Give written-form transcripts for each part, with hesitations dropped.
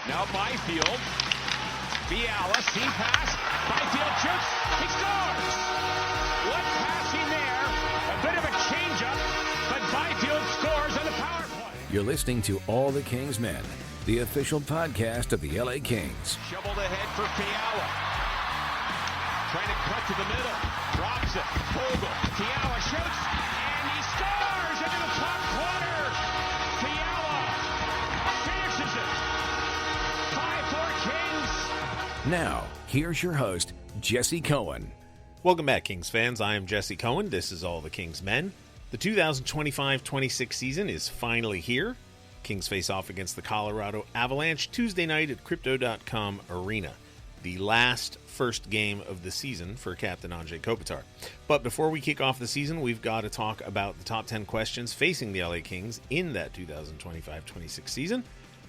Now Byfield. Fiala, seam pass. Byfield shoots. He scores! What passing there. A bit of a changeup, but Byfield scores on the power play. You're listening to All the Kings Men, the official podcast of the LA Kings. Shoveled ahead for Fiala. Trying to cut to the middle. Drops it. Vogel. Fiala shoots. And he scores into the top corner. Fiala finishes it. 5-4 Kings. Now, here's your host, Jesse Cohen. Welcome back, Kings fans. I am Jesse Cohen. This is All the Kings Men. The 2025-26 season is finally here. Kings face off against the Colorado Avalanche Tuesday night at Crypto.com Arena, the last first game of the season for Captain Andrei Kopitar. But before we kick off the season, we've got to talk about the top 10 questions facing the LA Kings in that 2025-26 season.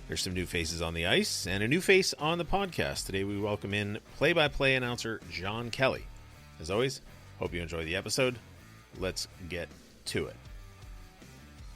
There's some new faces on the ice and a new face on the podcast. Today we welcome in play-by-play announcer John Kelly. As always, hope you enjoy the episode. Let's get to it.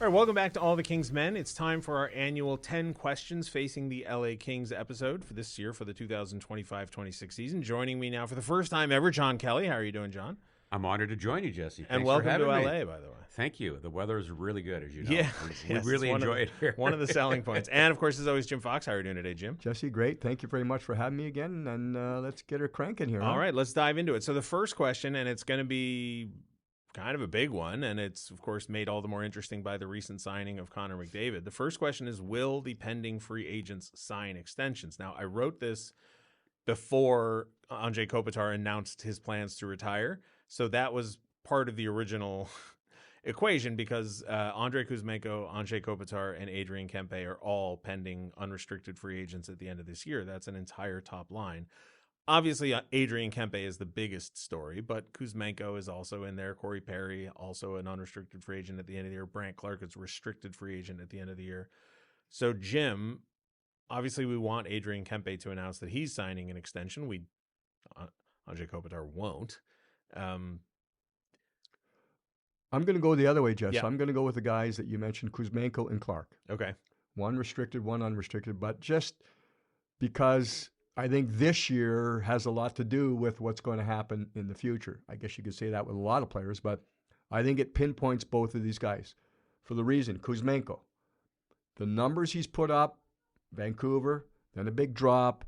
All right, welcome back to All the Kings Men. It's time for our annual 10 questions facing the LA Kings episode for this year for the 2025-26 season. Joining me now for the first time ever, John Kelly. How are you doing, John? I'm honored to join you, Jesse. And welcome to LA, by the way. Thank you. The weather is really good, as you know. Yeah, we really enjoy it here. One of the selling points. And, of course, as always, Jim Fox. How are you doing today, Jim? Jesse, great. Thank you very much for having me again, and let's get her cranking here. All right, let's dive into it. So the first question, and it's going to be kind of a big one, and it's, of course, made all the more interesting by the recent signing of Connor McDavid. The first question is, will the pending free agents sign extensions? Now, I wrote this before Andrei Kopitar announced his plans to retire, so that was part of the original equation because Andrei Kuzmenko, Andrei Kopitar, and Adrian Kempe are all pending unrestricted free agents at the end of this year. That's an entire top line. Obviously, Adrian Kempe is the biggest story, but Kuzmenko is also in there. Corey Perry, also an unrestricted free agent at the end of the year. Brandt Clark is a restricted free agent at the end of the year. So, Jim, obviously we want Adrian Kempe to announce that he's signing an extension. Andrei Kopitar won't. I'm going to go the other way, Jess. Yeah. I'm going to go with the guys that you mentioned, Kuzmenko and Clark. Okay. One restricted, one unrestricted, but just because I think this year has a lot to do with what's going to happen in the future. I guess you could say that with a lot of players, but I think it pinpoints both of these guys for the reason, Kuzmenko, the numbers he's put up, Vancouver, then a big drop,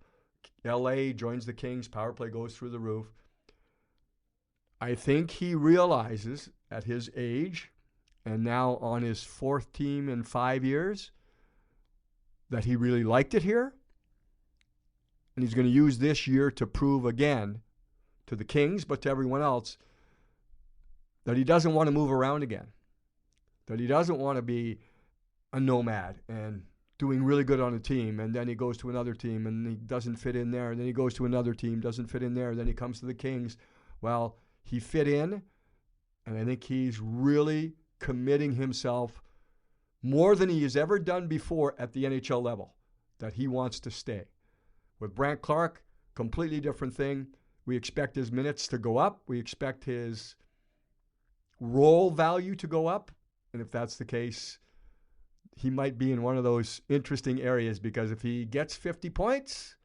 LA joins the Kings, power play goes through the roof. I think he realizes at his age and now on his fourth team in 5 years that he really liked it here. And he's going to use this year to prove again to the Kings, but to everyone else, that he doesn't want to move around again, that he doesn't want to be a nomad and doing really good on a team, and then he goes to another team and he doesn't fit in there, and then he goes to another team, doesn't fit in there, then he comes to the Kings. Well, he fit in, and I think he's really committing himself more than he has ever done before at the NHL level, that he wants to stay. With Brandt Clark, completely different thing. We expect his minutes to go up. We expect his role value to go up. And if that's the case, he might be in one of those interesting areas, because if he gets 50 points,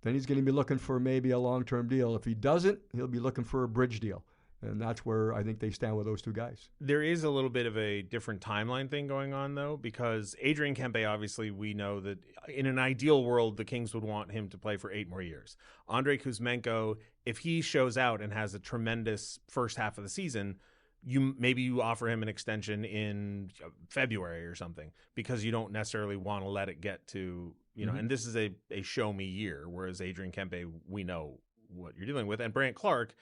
then he's going to be looking for maybe a long-term deal. If he doesn't, he'll be looking for a bridge deal. And that's where I think they stand with those two guys. There is a little bit of a different timeline thing going on, though, because Adrian Kempe, obviously, we know that in an ideal world, the Kings would want him to play for 8 more years. Andrei Kuzmenko, if he shows out and has a tremendous first half of the season, maybe you offer him an extension in February or something, because you don't necessarily want to let it get to, and this is a show me year, whereas Adrian Kempe, we know what you're dealing with. And Brandt Clark,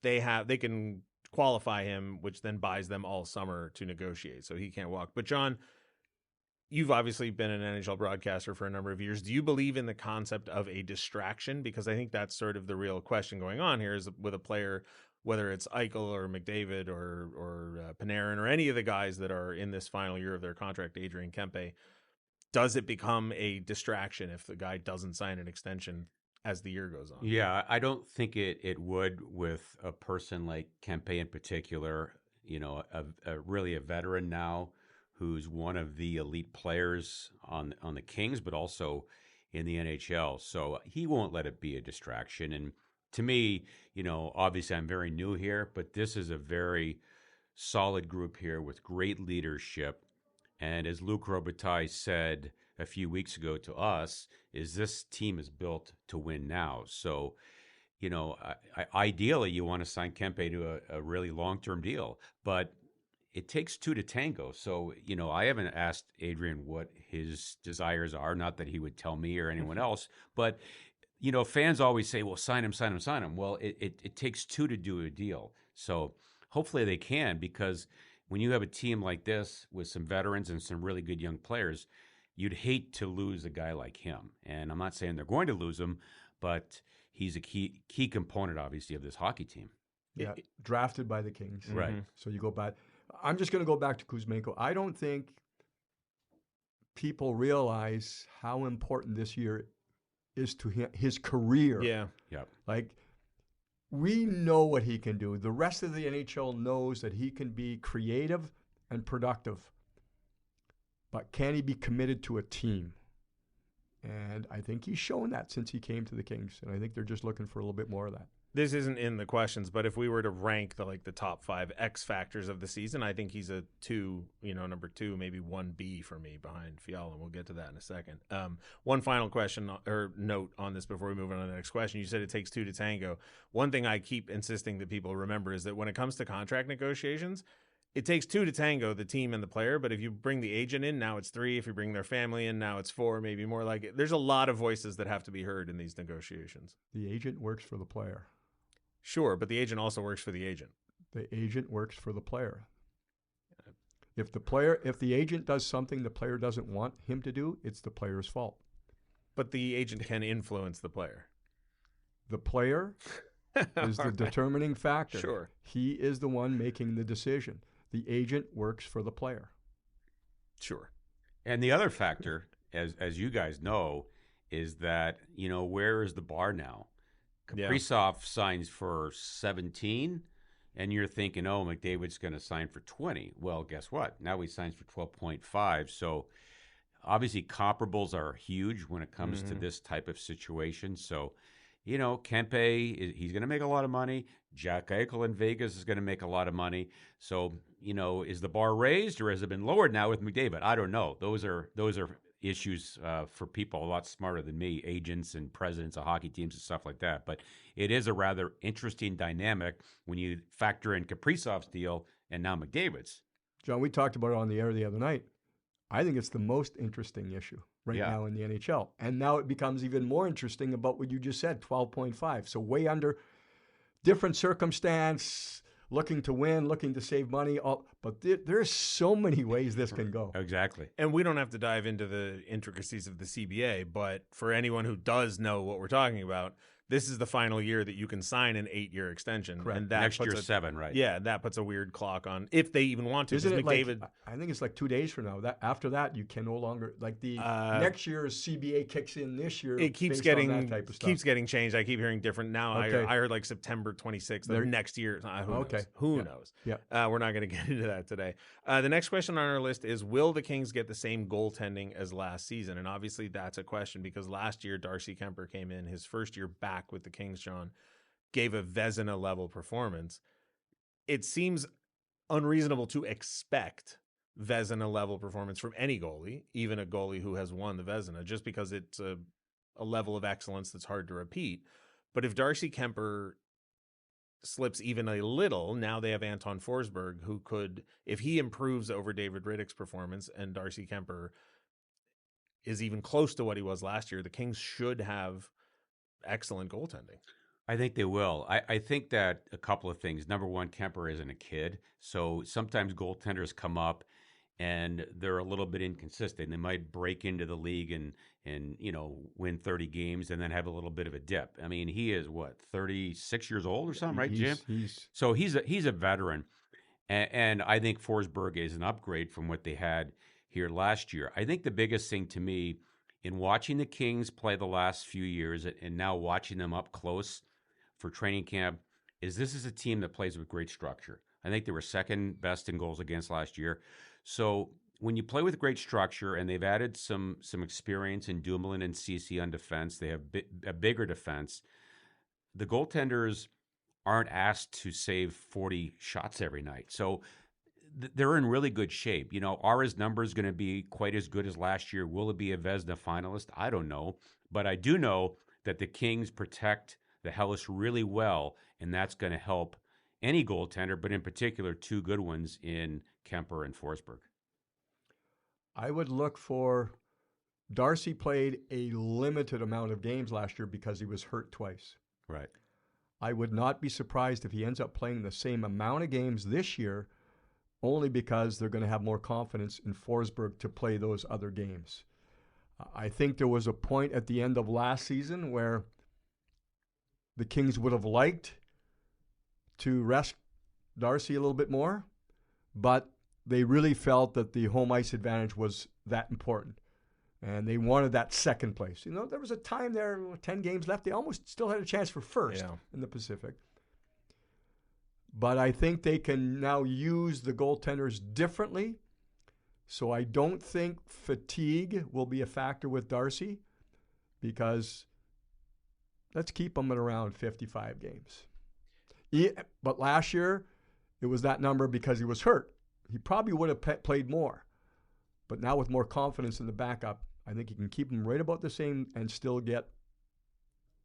they can qualify him, which then buys them all summer to negotiate, so he can't walk. But John, you've obviously been an NHL broadcaster for a number of years. Do you believe in the concept of a distraction? Because I think that's sort of the real question going on here, is with a player, whether it's Eichel or McDavid or Panarin or any of the guys that are in this final year of their contract, Adrian Kempe, does it become a distraction if the guy doesn't sign an extension as the year goes on? Yeah, I don't think it would with a person like Kempe in particular, really a veteran now who's one of the elite players on the Kings, but also in the NHL. So he won't let it be a distraction. And to me, obviously I'm very new here, but this is a very solid group here with great leadership. And as Luc Robitaille said a few weeks ago to us, is this team is built to win now. So, ideally you want to sign Kempe to a really long-term deal, but it takes two to tango. So, I haven't asked Adrian what his desires are, not that he would tell me or anyone else, but, fans always say, well, sign him, sign him, sign him. Well, it takes two to do a deal. So hopefully they can, because when you have a team like this with some veterans and some really good young players, you'd hate to lose a guy like him. And I'm not saying they're going to lose him, but he's a key component, obviously, of this hockey team. Yeah, drafted by the Kings. Right. So you go back. I'm just going to go back to Kuzmenko. I don't think people realize how important this year is to his career. Yeah. Yep. Like, we know what he can do. The rest of the NHL knows that he can be creative and productive. But can he be committed to a team? And I think he's shown that since he came to the Kings. And I think they're just looking for a little bit more of that. This isn't in the questions, but if we were to rank the top 5 X factors of the season, I think he's a 2, number 2, maybe 1B for me behind Fiala, and we'll get to that in a second. One final question or note on this before we move on to the next question. You said it takes 2 to tango. One thing I keep insisting that people remember is that when it comes to contract negotiations, it takes 2 to tango, the team and the player, but if you bring the agent in, now it's 3. If you bring their family in, now it's 4, maybe more. There's a lot of voices that have to be heard in these negotiations. The agent works for the player. Sure, but the agent also works for the agent. The agent works for the player. If the agent does something the player doesn't want him to do, it's the player's fault. But the agent can influence the player. The player is the determining factor. Sure. He is the one making the decision. The agent works for the player. Sure. And the other factor, as you guys know, is that, where is the bar now? Kaprizov signs for 17, and you're thinking, oh, McDavid's going to sign for 20. Well, guess what? Now he signs for 12.5. So obviously comparables are huge when it comes to this type of situation. So, Kempe, he's going to make a lot of money. Jack Eichel in Vegas is going to make a lot of money. So, is the bar raised or has it been lowered now with McDavid? I don't know. Those are issues for people a lot smarter than me, agents and presidents of hockey teams and stuff like that. But it is a rather interesting dynamic when you factor in Kaprizov's deal and now McDavid's. John, we talked about it on the air the other night. I think it's the most interesting issue now in the NHL. And now it becomes even more interesting about what you just said, 12.5. So way under, different circumstance, looking to win, looking to save money. But there's so many ways this can go. Exactly. And we don't have to dive into the intricacies of the CBA, but for anyone who does know what we're talking about, this is the final year that you can sign an 8-year extension. Correct. And that Next puts year, 7, right? Yeah, that puts a weird clock on, if they even want to. Isn't it McDavid, I think it's 2 days from now. That after that, you can no longer, the next year's CBA kicks in this year. it keeps based on getting that type of stuff. keeps getting changed. I keep hearing different now. Okay. I heard September 26th of next year. Who knows? Yeah. We're not going to get into that today. The next question on our list is, will the Kings get the same goaltending as last season? And obviously that's a question because last year Darcy Kemper came in, his first year back with the Kings, John, gave a Vezina level performance. It seems unreasonable to expect Vezina level performance from any goalie, even a goalie who has won the Vezina, just because it's a level of excellence that's hard to repeat. But if Darcy Kemper slips even a little, now they have Anton Forsberg, who could, if he improves over David Riddick's performance and Darcy Kemper is even close to what he was last year, the Kings should have excellent goaltending. I think they will. I think that a couple of things. Number one, Kemper isn't a kid. So sometimes goaltenders come up and they're a little bit inconsistent. They might break into the league and win 30 games and then have a little bit of a dip. I mean, he is 36 years old or something, right, Jim? So he's a veteran. And I think Forsberg is an upgrade from what they had here last year. I think the biggest thing to me in watching the Kings play the last few years and now watching them up close for training camp is this is a team that plays with great structure. I think they were second best in goals against last year. So when you play with great structure, and they've added some experience in Dumoulin and Ceci on defense, they have a bigger defense. The goaltenders aren't asked to save 40 shots every night. So they're in really good shape. Are his numbers going to be quite as good as last year? Will it be a Vezina finalist? I don't know. But I do know that the Kings protect the Hellas really well, and that's going to help any goaltender, but in particular, two good ones in Kemper and Forsberg. I would look for Darcy played a limited amount of games last year because he was hurt twice. Right. I would not be surprised if he ends up playing the same amount of games this year, only because they're going to have more confidence in Forsberg to play those other games. I think there was a point at the end of last season where the Kings would have liked to rest Darcy a little bit more, but they really felt that the home ice advantage was that important. And they wanted that second place. There was a time there, 10 games left, they almost still had a chance for first in the Pacific. But I think they can now use the goaltenders differently. So I don't think fatigue will be a factor with Darcy, because let's keep him at around 55 games. But last year, it was that number because he was hurt. He probably would have played more. But now with more confidence in the backup, I think he can keep him right about the same and still get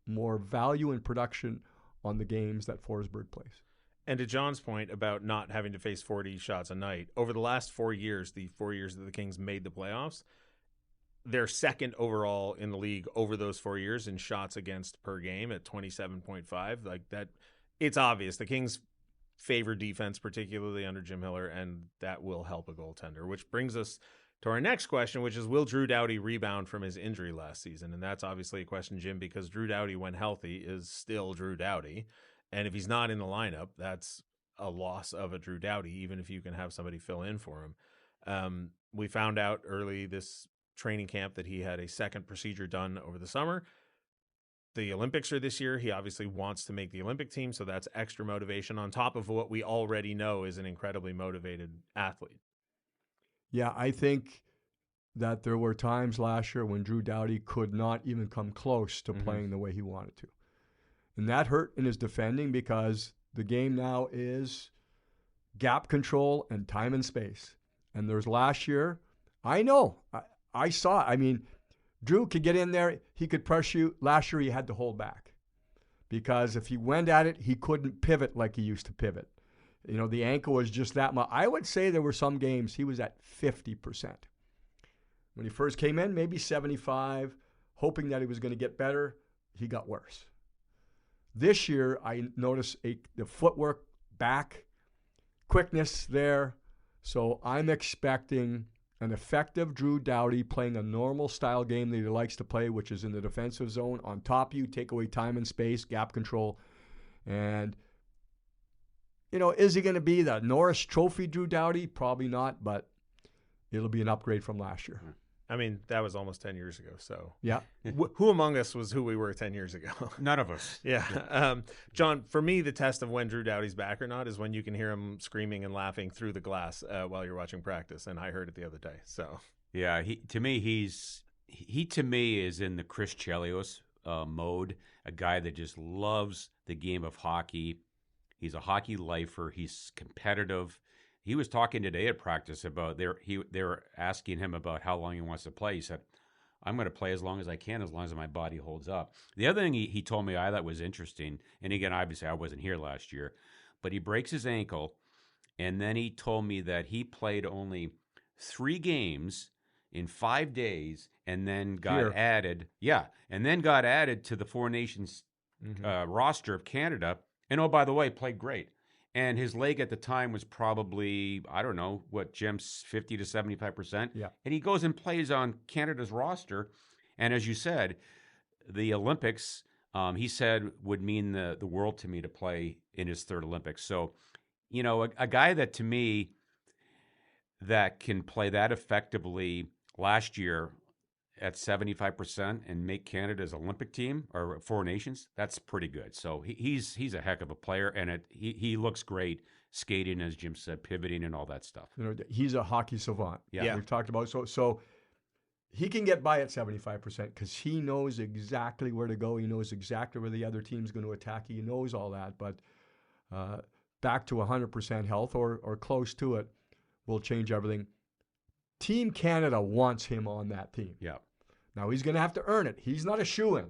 more value and production on the games that Forsberg plays. And to John's point about not having to face 40 shots a night, over the last 4 years, the 4 years that the Kings made the playoffs, they're second overall in the league over those 4 years in shots against per game at 27.5. Like that, it's obvious. The Kings favor defense, particularly under Jim Miller, and that will help a goaltender, which brings us to our next question, which is, will Drew Doughty rebound from his injury last season? And that's obviously a question, Jim, because Drew Doughty, when healthy, is still Drew Doughty. And if he's not in the lineup, that's a loss of a Drew Doughty, even if you can have somebody fill in for him. We found out early this training camp that he had a second procedure done over the summer. The Olympics are this year. He obviously wants to make the Olympic team, so that's extra motivation on top of what we already know is an incredibly motivated athlete. Yeah, I think that there were times last year when Drew Doughty could not even come close to playing the way he wanted to. And that hurt in his defending, because the game now is gap control and time and space. And there's last year, I know, I saw it. I mean, Drew could get in there, he could press you. Last year he had to hold back, because if he went at it, he couldn't pivot like he used to pivot. The ankle was just that much. I would say there were some games he was at 50%. When he first came in, maybe 75, hoping that he was going to get better. He got worse. This year, I noticed the footwork back, quickness there. So I'm expecting an effective Drew Doughty playing a normal style game that he likes to play, which is in the defensive zone, on top of you, take away time and space, gap control. And, is he going to be the Norris Trophy Drew Doughty? Probably not, but it'll be an upgrade from last year. I mean, that was almost 10 years ago. So yeah, who among us was who we were 10 years ago? None of us. Yeah. John, for me, the test of when Drew Doughty's back or not is when you can hear him screaming and laughing through the glass while you're watching practice. And I heard it the other day. So yeah, he to me is in the Chris Chelios mode, a guy that just loves the game of hockey. He's a hockey lifer. He's competitive. He was talking today at practice about they were asking him about how long he wants to play. He said, I'm going to play as long as I can, as long as my body holds up. The other thing he told me I thought was interesting, and again, obviously I wasn't here last year, but he breaks his ankle, and then he told me that he played only 3 games in 5 days, and then got added to the Four Nations roster of Canada, and oh, by the way, played great. And his leg at the time was probably, I don't know, Jim's 50 to 75%. Yeah. And he goes and plays on Canada's roster. And as you said, the Olympics, he said, would mean the world to me to play in his third Olympics. So, a guy that to me that can play that effectively last year, at 75% and make Canada's Olympic team or 4 nations, that's pretty good. So he's a heck of a player, and he looks great skating, as Jim said, pivoting and all that stuff. He's a hockey savant. Yeah. We've talked about so he can get by at 75% because he knows exactly where to go. He knows exactly where the other team's going to attack. He knows all that. But back to 100% health or close to it will change everything. Team Canada wants him on that team. Yeah. Now, he's going to have to earn it. He's not a shoo-in.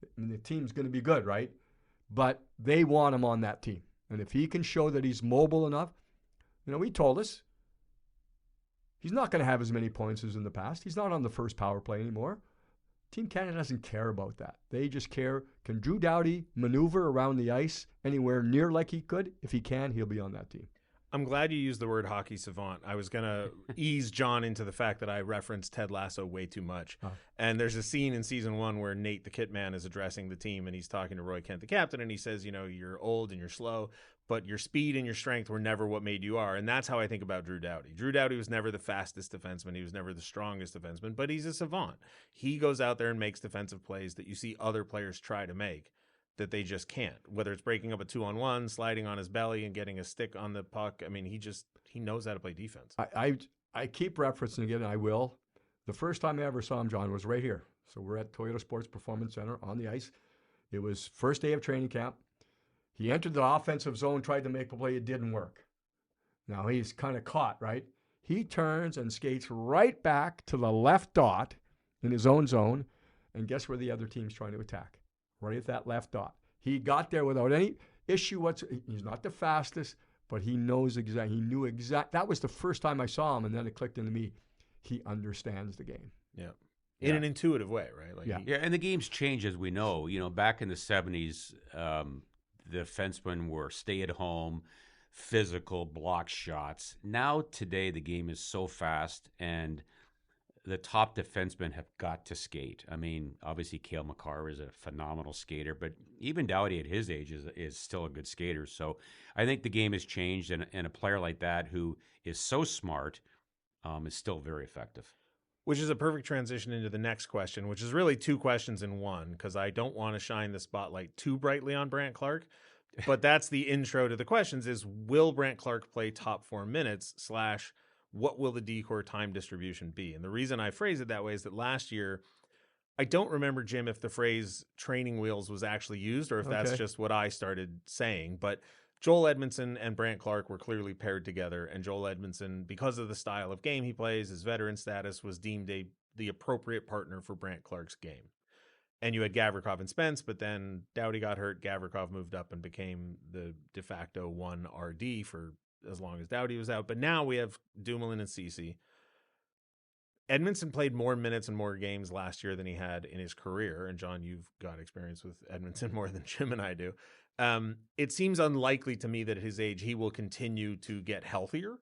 I mean, the team's going to be good, right? But they want him on that team. And if he can show that he's mobile enough, he told us he's not going to have as many points as in the past. He's not on the first power play anymore. Team Canada doesn't care about that. They just care, can Drew Doughty maneuver around the ice anywhere near like he could? If he can, he'll be on that team. I'm glad you used the word hockey savant. I was going to ease John into the fact that I referenced Ted Lasso way too much. Oh. And there's a scene in season 1 where Nate the Kit Man is addressing the team, and he's talking to Roy Kent, the captain, and he says, you're old and you're slow, but your speed and your strength were never what made you are. And that's how I think about Drew Doughty. Drew Doughty was never the fastest defenseman. He was never the strongest defenseman, but he's a savant. He goes out there and makes defensive plays that you see other players try to make that they just can't, whether it's breaking up a 2-on-1, sliding on his belly and getting a stick on the puck. I mean, he knows how to play defense. I keep referencing it, and I will. The first time I ever saw him, John, was right here. So we're at Toyota Sports Performance Center on the ice. It was first day of training camp. He entered the offensive zone, tried to make a play. It didn't work. Now he's kind of caught, right? He turns and skates right back to the left dot in his own zone, and guess where the other team's trying to attack? Right at that left dot. He got there without any issue whatsoever. He's not the fastest, but he knows exactly. He knew exactly. That was the first time I saw him, and then it clicked into me. He understands the game. Yeah. In an intuitive way, right? Like and the game's changed, as we know. Back in the 70s, the defensemen were stay-at-home, physical, block shots. Now, today, the game is so fast, and the top defensemen have got to skate. I mean, obviously, Cale Makar is a phenomenal skater, but even Doughty at his age is still a good skater. So I think the game has changed, and a player like that who is so smart is still very effective. Which is a perfect transition into the next question, which is really 2 questions in one, because I don't want to shine the spotlight too brightly on Brandt Clarke. But that's the intro to the questions is, will Brandt Clarke play top 4 minutes / what will the D-Corps time distribution be? And the reason I phrase it that way is that last year, I don't remember, Jim, if the phrase training wheels was actually used or if that's just what I started saying. But Joel Edmondson and Brandt Clarke were clearly paired together, and Joel Edmondson, because of the style of game he plays, his veteran status, was deemed the appropriate partner for Brandt Clarke's game. And you had Gavrikov and Spence, but then Doughty got hurt. Gavrikov moved up and became the de facto 1 RD for as long as Doughty was out. But now we have Dumoulin and Ceci. Edmondson played more minutes and more games last year than he had in his career. And John, you've got experience with Edmondson more than Jim and I do. It seems unlikely to me that at his age he will continue to get healthier.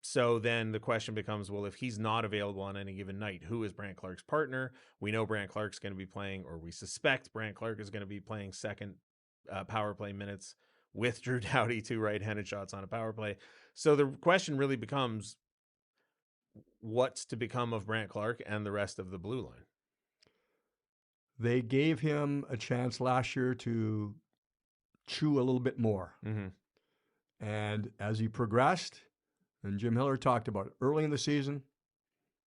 So then the question becomes, well, if he's not available on any given night, who is Brandt Clarke's partner? We know Brandt Clarke's going to be playing, or we suspect Brandt Clarke is going to be playing second power play minutes with Drew Doughty, 2 right-handed shots on a power play. So the question really becomes, what's to become of Brandt Clarke and the rest of the blue line? They gave him a chance last year to chew a little bit more. Mm-hmm. And as he progressed, and Jim Hiller talked about it, early in the season,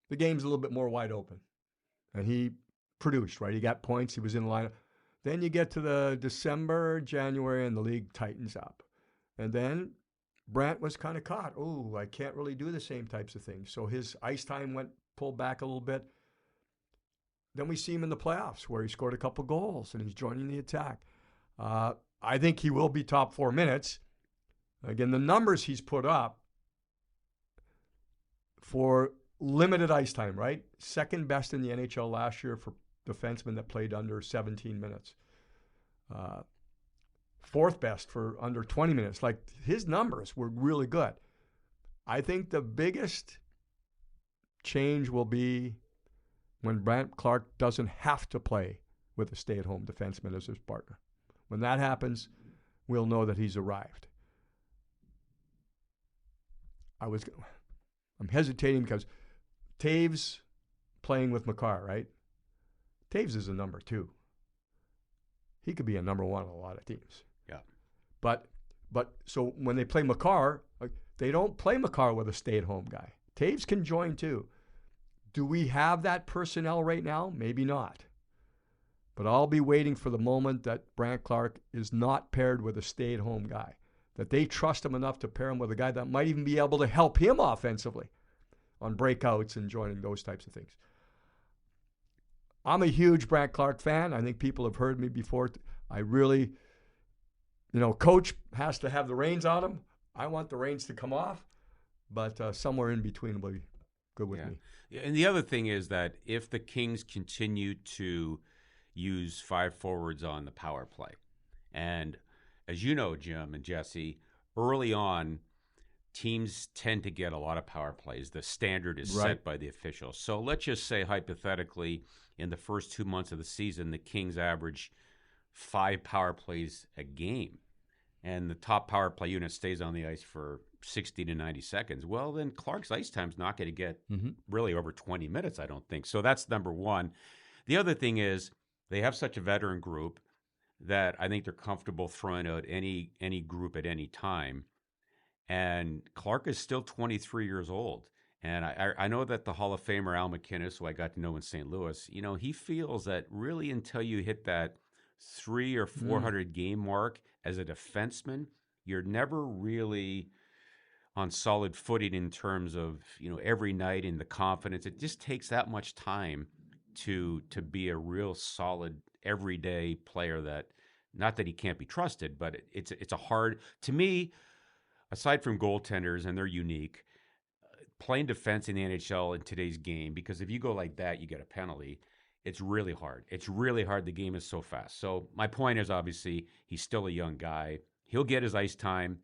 the game's a little bit more wide open. And he produced, right? He got points. He was in the lineup. Then you get to the December, January, and the league tightens up. And then Brandt was kind of caught. Oh, I can't really do the same types of things. So his ice time pulled back a little bit. Then we see him in the playoffs where he scored a couple goals and he's joining the attack. I think he will be top 4 minutes. Again, the numbers he's put up for limited ice time, right? Second best in the NHL last year for defensemen that played under 17 minutes. 4th best for under 20 minutes. Like, his numbers were really good. I think the biggest change will be when Brandt Clarke doesn't have to play with a stay-at-home defenseman as his partner. When that happens, we'll know that he's arrived. I'm hesitating because Taves playing with Makar, right? Taves is a number 2. He could be a number 1 on a lot of teams. Yeah. But so when they play Makar, they don't play Makar with a stay-at-home guy. Taves can join too. Do we have that personnel right now? Maybe not. But I'll be waiting for the moment that Brandt Clarke is not paired with a stay-at-home guy, that they trust him enough to pair him with a guy that might even be able to help him offensively on breakouts and joining those types of things. I'm a huge Brandt Clarke fan. I think people have heard me before. I really, coach has to have the reins on him. I want the reins to come off, but somewhere in between will be good with me. And the other thing is that if the Kings continue to use 5 forwards on the power play, and as you know, Jim and Jesse, early on, teams tend to get a lot of power plays. The standard is set by the officials. So let's just say, hypothetically, in the first 2 months of the season, the Kings average 5 power plays a game, and the top power play unit stays on the ice for 60 to 90 seconds. Well, then Clark's ice time's not going to get really over 20 minutes, I don't think. So that's number one. The other thing is they have such a veteran group that I think they're comfortable throwing out any group at any time. And Clarke is still 23 years old. And I know that the Hall of Famer Al McInnes, who I got to know in St. Louis, he feels that really until you hit that 300 or 400 game mark as a defenseman, you're never really on solid footing in terms of, every night and the confidence. It just takes that much time to be a real solid everyday player that, not that he can't be trusted, but it's a hard, to me, aside from goaltenders, and they're unique, playing defense in the NHL in today's game, because if you go like that, you get a penalty. It's really hard. It's really hard. The game is so fast. So my point is, obviously, he's still a young guy. He'll get his ice time,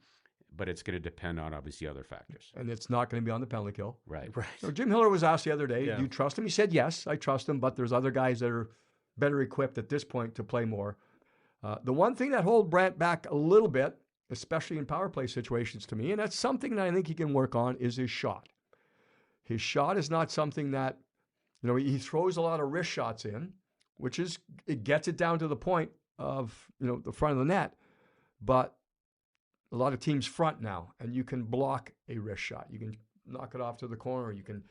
but it's going to depend on, obviously, other factors. And it's not going to be on the penalty kill. Right. So Jim Hiller was asked the other day, do you trust him? He said, yes, I trust him, but there's other guys that are better equipped at this point to play more. The one thing that holds Brandt back a little bit, especially in power play situations to me, and that's something that I think he can work on, is his shot. His shot is not something that, he throws a lot of wrist shots in, which is, it gets it down to the point of, the front of the net. But a lot of teams front now, and you can block a wrist shot. You can knock it off to the corner. You can,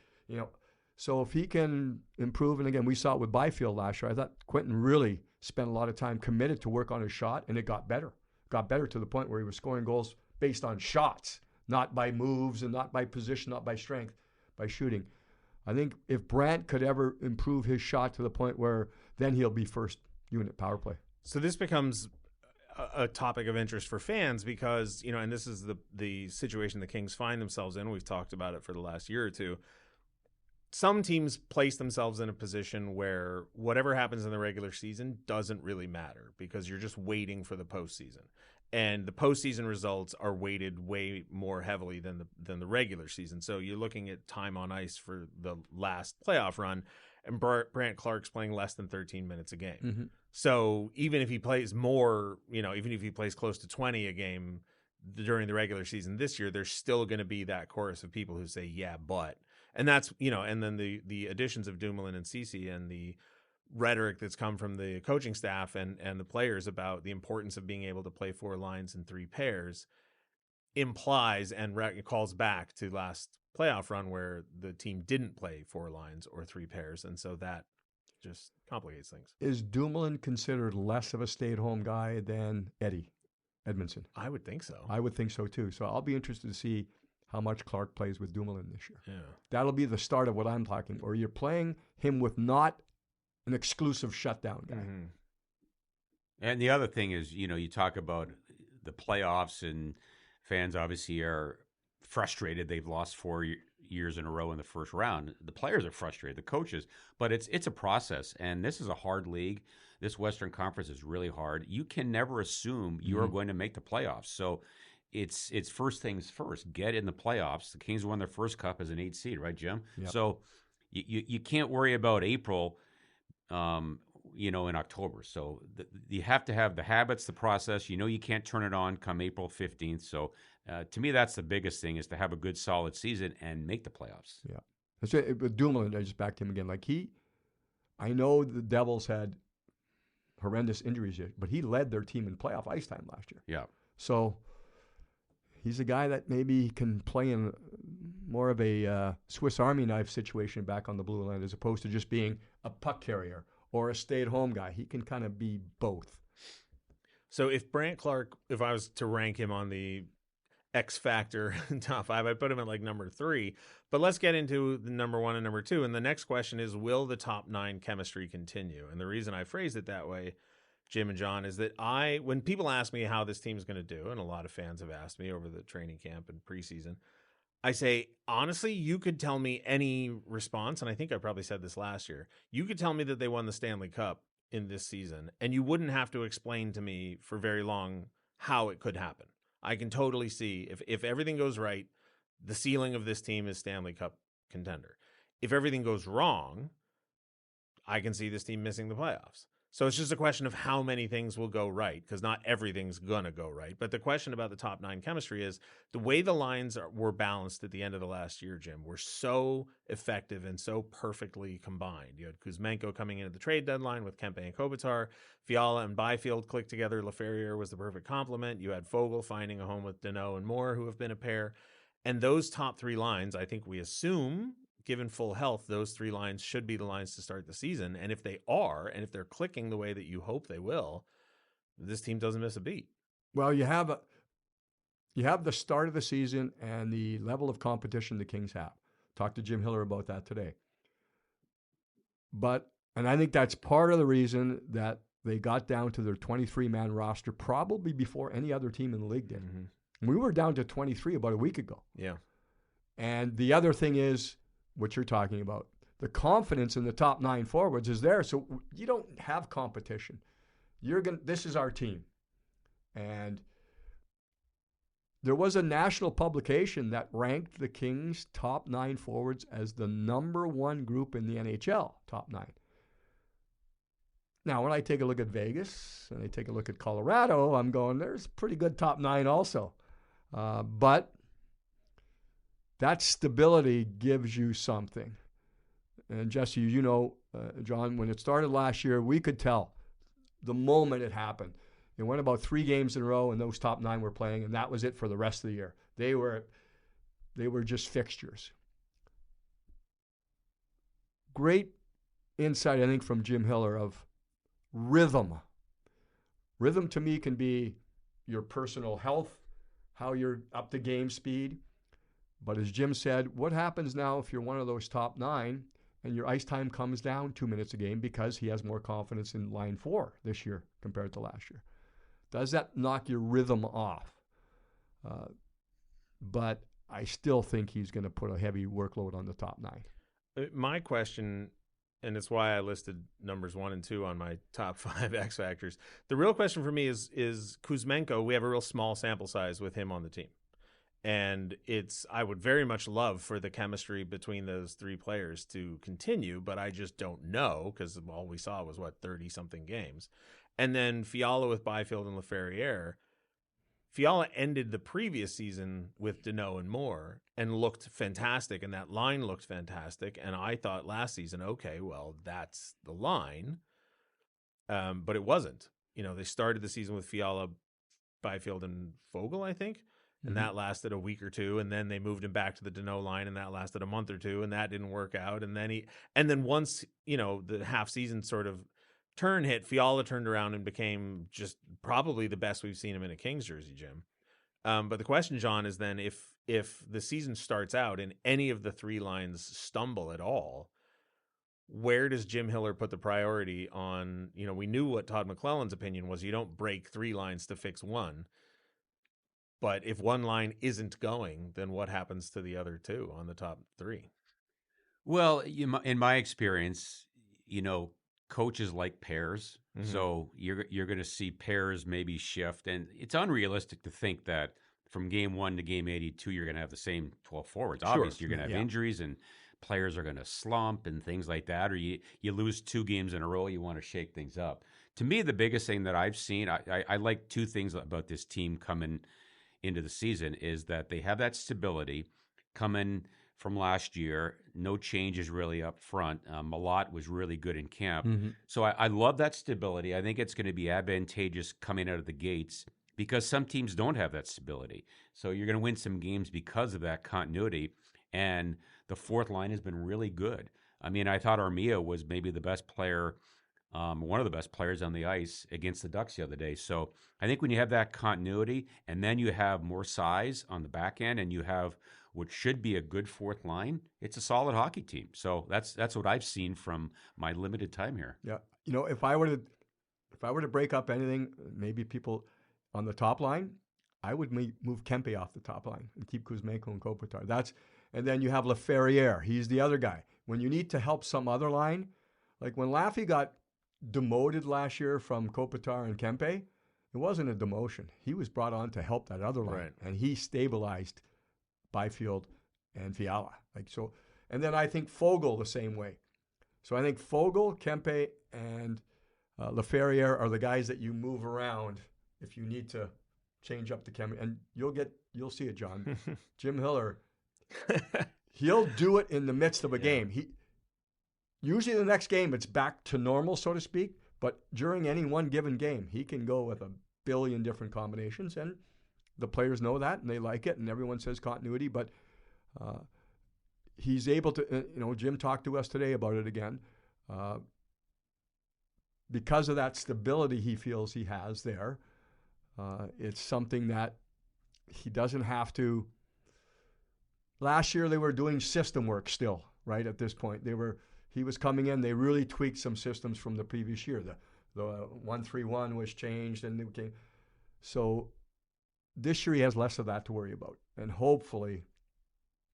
so if he can improve, and again, we saw it with Byfield last year. I thought Quentin really spent a lot of time committed to work on his shot, and it got better. Got better to the point where he was scoring goals based on shots, not by moves and not by position, not by strength, by shooting. I think if Brandt could ever improve his shot to the point where then he'll be first unit power play. So this becomes a topic of interest for fans because, and this is the situation the Kings find themselves in. We've talked about it for the last year or two. Some teams place themselves in a position where whatever happens in the regular season doesn't really matter because you're just waiting for the postseason. And the postseason results are weighted way more heavily than the regular season. So you're looking at time on ice for the last playoff run, and Brandt Clarke's playing less than 13 minutes a game. Mm-hmm. So even if he plays more, even if he plays close to 20 a game during the regular season this year, there's still going to be that chorus of people who say, yeah, but. And that's, and then the additions of Dumoulin and Ceci and the rhetoric that's come from the coaching staff and the players about the importance of being able to play 4 lines and 3 pairs implies and calls back to last playoff run where the team didn't play 4 lines or 3 pairs. And so that just complicates things. Is Dumoulin considered less of a stay-at-home guy than Eddie Edmondson? I would think so. I would think so too. So I'll be interested to see how much Clarke plays with Dumoulin this year. Yeah. That'll be the start of what I'm talking, or you're playing him with not an exclusive shutdown guy. Mm-hmm. And the other thing is, you talk about the playoffs, and fans obviously are frustrated. They've lost 4 years in a row in the first round. The players are frustrated, the coaches, but it's a process, and this is a hard league. This Western Conference is really hard. You can never assume you're going to make the playoffs. So it's first things first. Get in the playoffs. The Kings won their first cup as an 8 seed, right, Jim? Yep. So you can't worry about April, in October. So you have to have the habits, the process. You can't turn it on come April 15th. So to me, that's the biggest thing, is to have a good, solid season and make the playoffs. Yeah. With Dumoulin, I just backed him again. I know the Devils had horrendous injuries here, but he led their team in playoff ice time last year. Yeah. So he's a guy that maybe can play in more of a Swiss Army knife situation back on the blue line as opposed to just being a puck carrier or a stay-at-home guy. He can kind of be both. So if Brandt Clarke, if I was to rank him on the X Factor top 5, I'd put him at like number 3. But let's get into the number 1 and number 2. And the next question is, will the top 9 chemistry continue? And the reason I phrase it that way, Jim and John, is that when people ask me how this team is going to do, and a lot of fans have asked me over the training camp and preseason, I say, honestly, you could tell me any response, and I think I probably said this last year. You could tell me that they won the Stanley Cup in this season, and you wouldn't have to explain to me for very long how it could happen. I can totally see if everything goes right, the ceiling of this team is Stanley Cup contender. If everything goes wrong, I can see this team missing the playoffs. So it's just a question of how many things will go right, because not everything's going to go right. But the question about the top 9 chemistry is the way the lines were balanced at the end of the last year, Jim, were so effective and so perfectly combined. You had Kuzmenko coming into the trade deadline with Kempe and Kopitar. Fiala and Byfield clicked together. Laferriere was the perfect complement. You had Fogle finding a home with Deneau and Moore, who have been a pair. And those top 3 lines, I think we assume, given full health, those 3 lines should be the lines to start the season. And if they are, and if they're clicking the way that you hope they will, this team doesn't miss a beat. Well, you have the start of the season and the level of competition the Kings have. Talked to Jim Hiller about that today. And I think that's part of the reason that they got down to their 23-man roster probably before any other team in the league did. Mm-hmm. We were down to 23 about a week ago. Yeah. And the other thing is, what you're talking about, the confidence in the top 9 forwards is there. So you don't have competition. This is our team. And there was a national publication that ranked the Kings' top 9 forwards as the number 1 group in the NHL, top 9. Now, when I take a look at Vegas and I take a look at Colorado, I'm going, there's pretty good top 9 also. But that stability gives you something. And Jesse, John, when it started last year, we could tell the moment it happened. It went about 3 games in a row, and those top 9 were playing, and that was it for the rest of the year. They were just fixtures. Great insight, I think, from Jim Hiller of rhythm. Rhythm to me can be your personal health, how you're up to game speed. But as Jim said, what happens now if you're one of those top 9 and your ice time comes down 2 minutes a game because he has more confidence in line 4 this year compared to last year? Does that knock your rhythm off? But I still think he's going to put a heavy workload on the top 9. My question, and it's why I listed numbers 1 and 2 on my top 5 X factors. The real question for me is Kuzmenko. We have a real small sample size with him on the team. And I would very much love for the chemistry between those 3 players to continue, but I just don't know because all we saw was, 30-something games. And then Fiala with Byfield and Laferriere. Fiala ended the previous season with Deneau and Moore and looked fantastic, and that line looked fantastic. And I thought last season, okay, well, that's the line. But it wasn't. They started the season with Fiala, Byfield, and Fogle, I think. And that lasted a week or 2, and then they moved him back to the Deneau line, and that lasted a month or 2, and that didn't work out. And then once the half season sort of turn hit, Fiala turned around and became just probably the best we've seen him in a Kings jersey, Jim. But the question, John, is then if the season starts out and any of the 3 lines stumble at all, where does Jim Hiller put the priority on? We knew what Todd McClellan's opinion was. You don't break 3 lines to fix 1. But if one line isn't going, then what happens to the other 2 on the top 3? Well, in my experience, coaches like pairs. Mm-hmm. So you're going to see pairs maybe shift. And it's unrealistic to think that from game 1 to game 82, you're going to have the same 12 forwards. Sure. Obviously, you're going to have injuries and players are going to slump and things like that. Or you lose 2 games in a row, you want to shake things up. To me, the biggest thing that I've seen, I like 2 things about this team coming into the season is that they have that stability coming from last year. No changes really up front. Malott was really good in camp. So I love that stability. I think it's going to be advantageous coming out of the gates because some teams don't have that stability. So you're going to win some games because of that continuity. And the fourth line has been really good. I mean, I thought Armia was maybe the best player, one of the best players on the ice against the Ducks the other day. So I think when you have that continuity and then you have more size on the back end and you have what should be a good fourth line, it's a solid hockey team. So that's what I've seen from my limited time here. Yeah, if I were to break up anything, maybe people on the top line, I would move Kempe off the top line and keep Kuzmenko and Kopitar. And then you have Laferriere. He's the other guy. When you need to help some other line, like when Laffy got demoted last year from Kopitar and Kempe, it wasn't a demotion. He was brought on to help that other line, and he stabilized Byfield and Fiala. And then I think Fogle the same way. So I think Fogle, Kempe, and Laferriere are the guys that you move around if you need to change up the Kempe. And you'll see it, John. Jim Hiller, he'll do it in the midst of a game. Usually the next game it's back to normal, so to speak. But during any one given game, he can go with a billion different combinations, and the players know that, and they like it, and everyone says continuity. But he's able to, Jim talked to us today about it again. Because of that stability he feels he has there, it's something that he doesn't have to. Last year they were doing system work still, right? At this point, he was coming in. They really tweaked some systems from the previous year. The 1-3-1 was changed, and it came. So this year he has less of that to worry about, and hopefully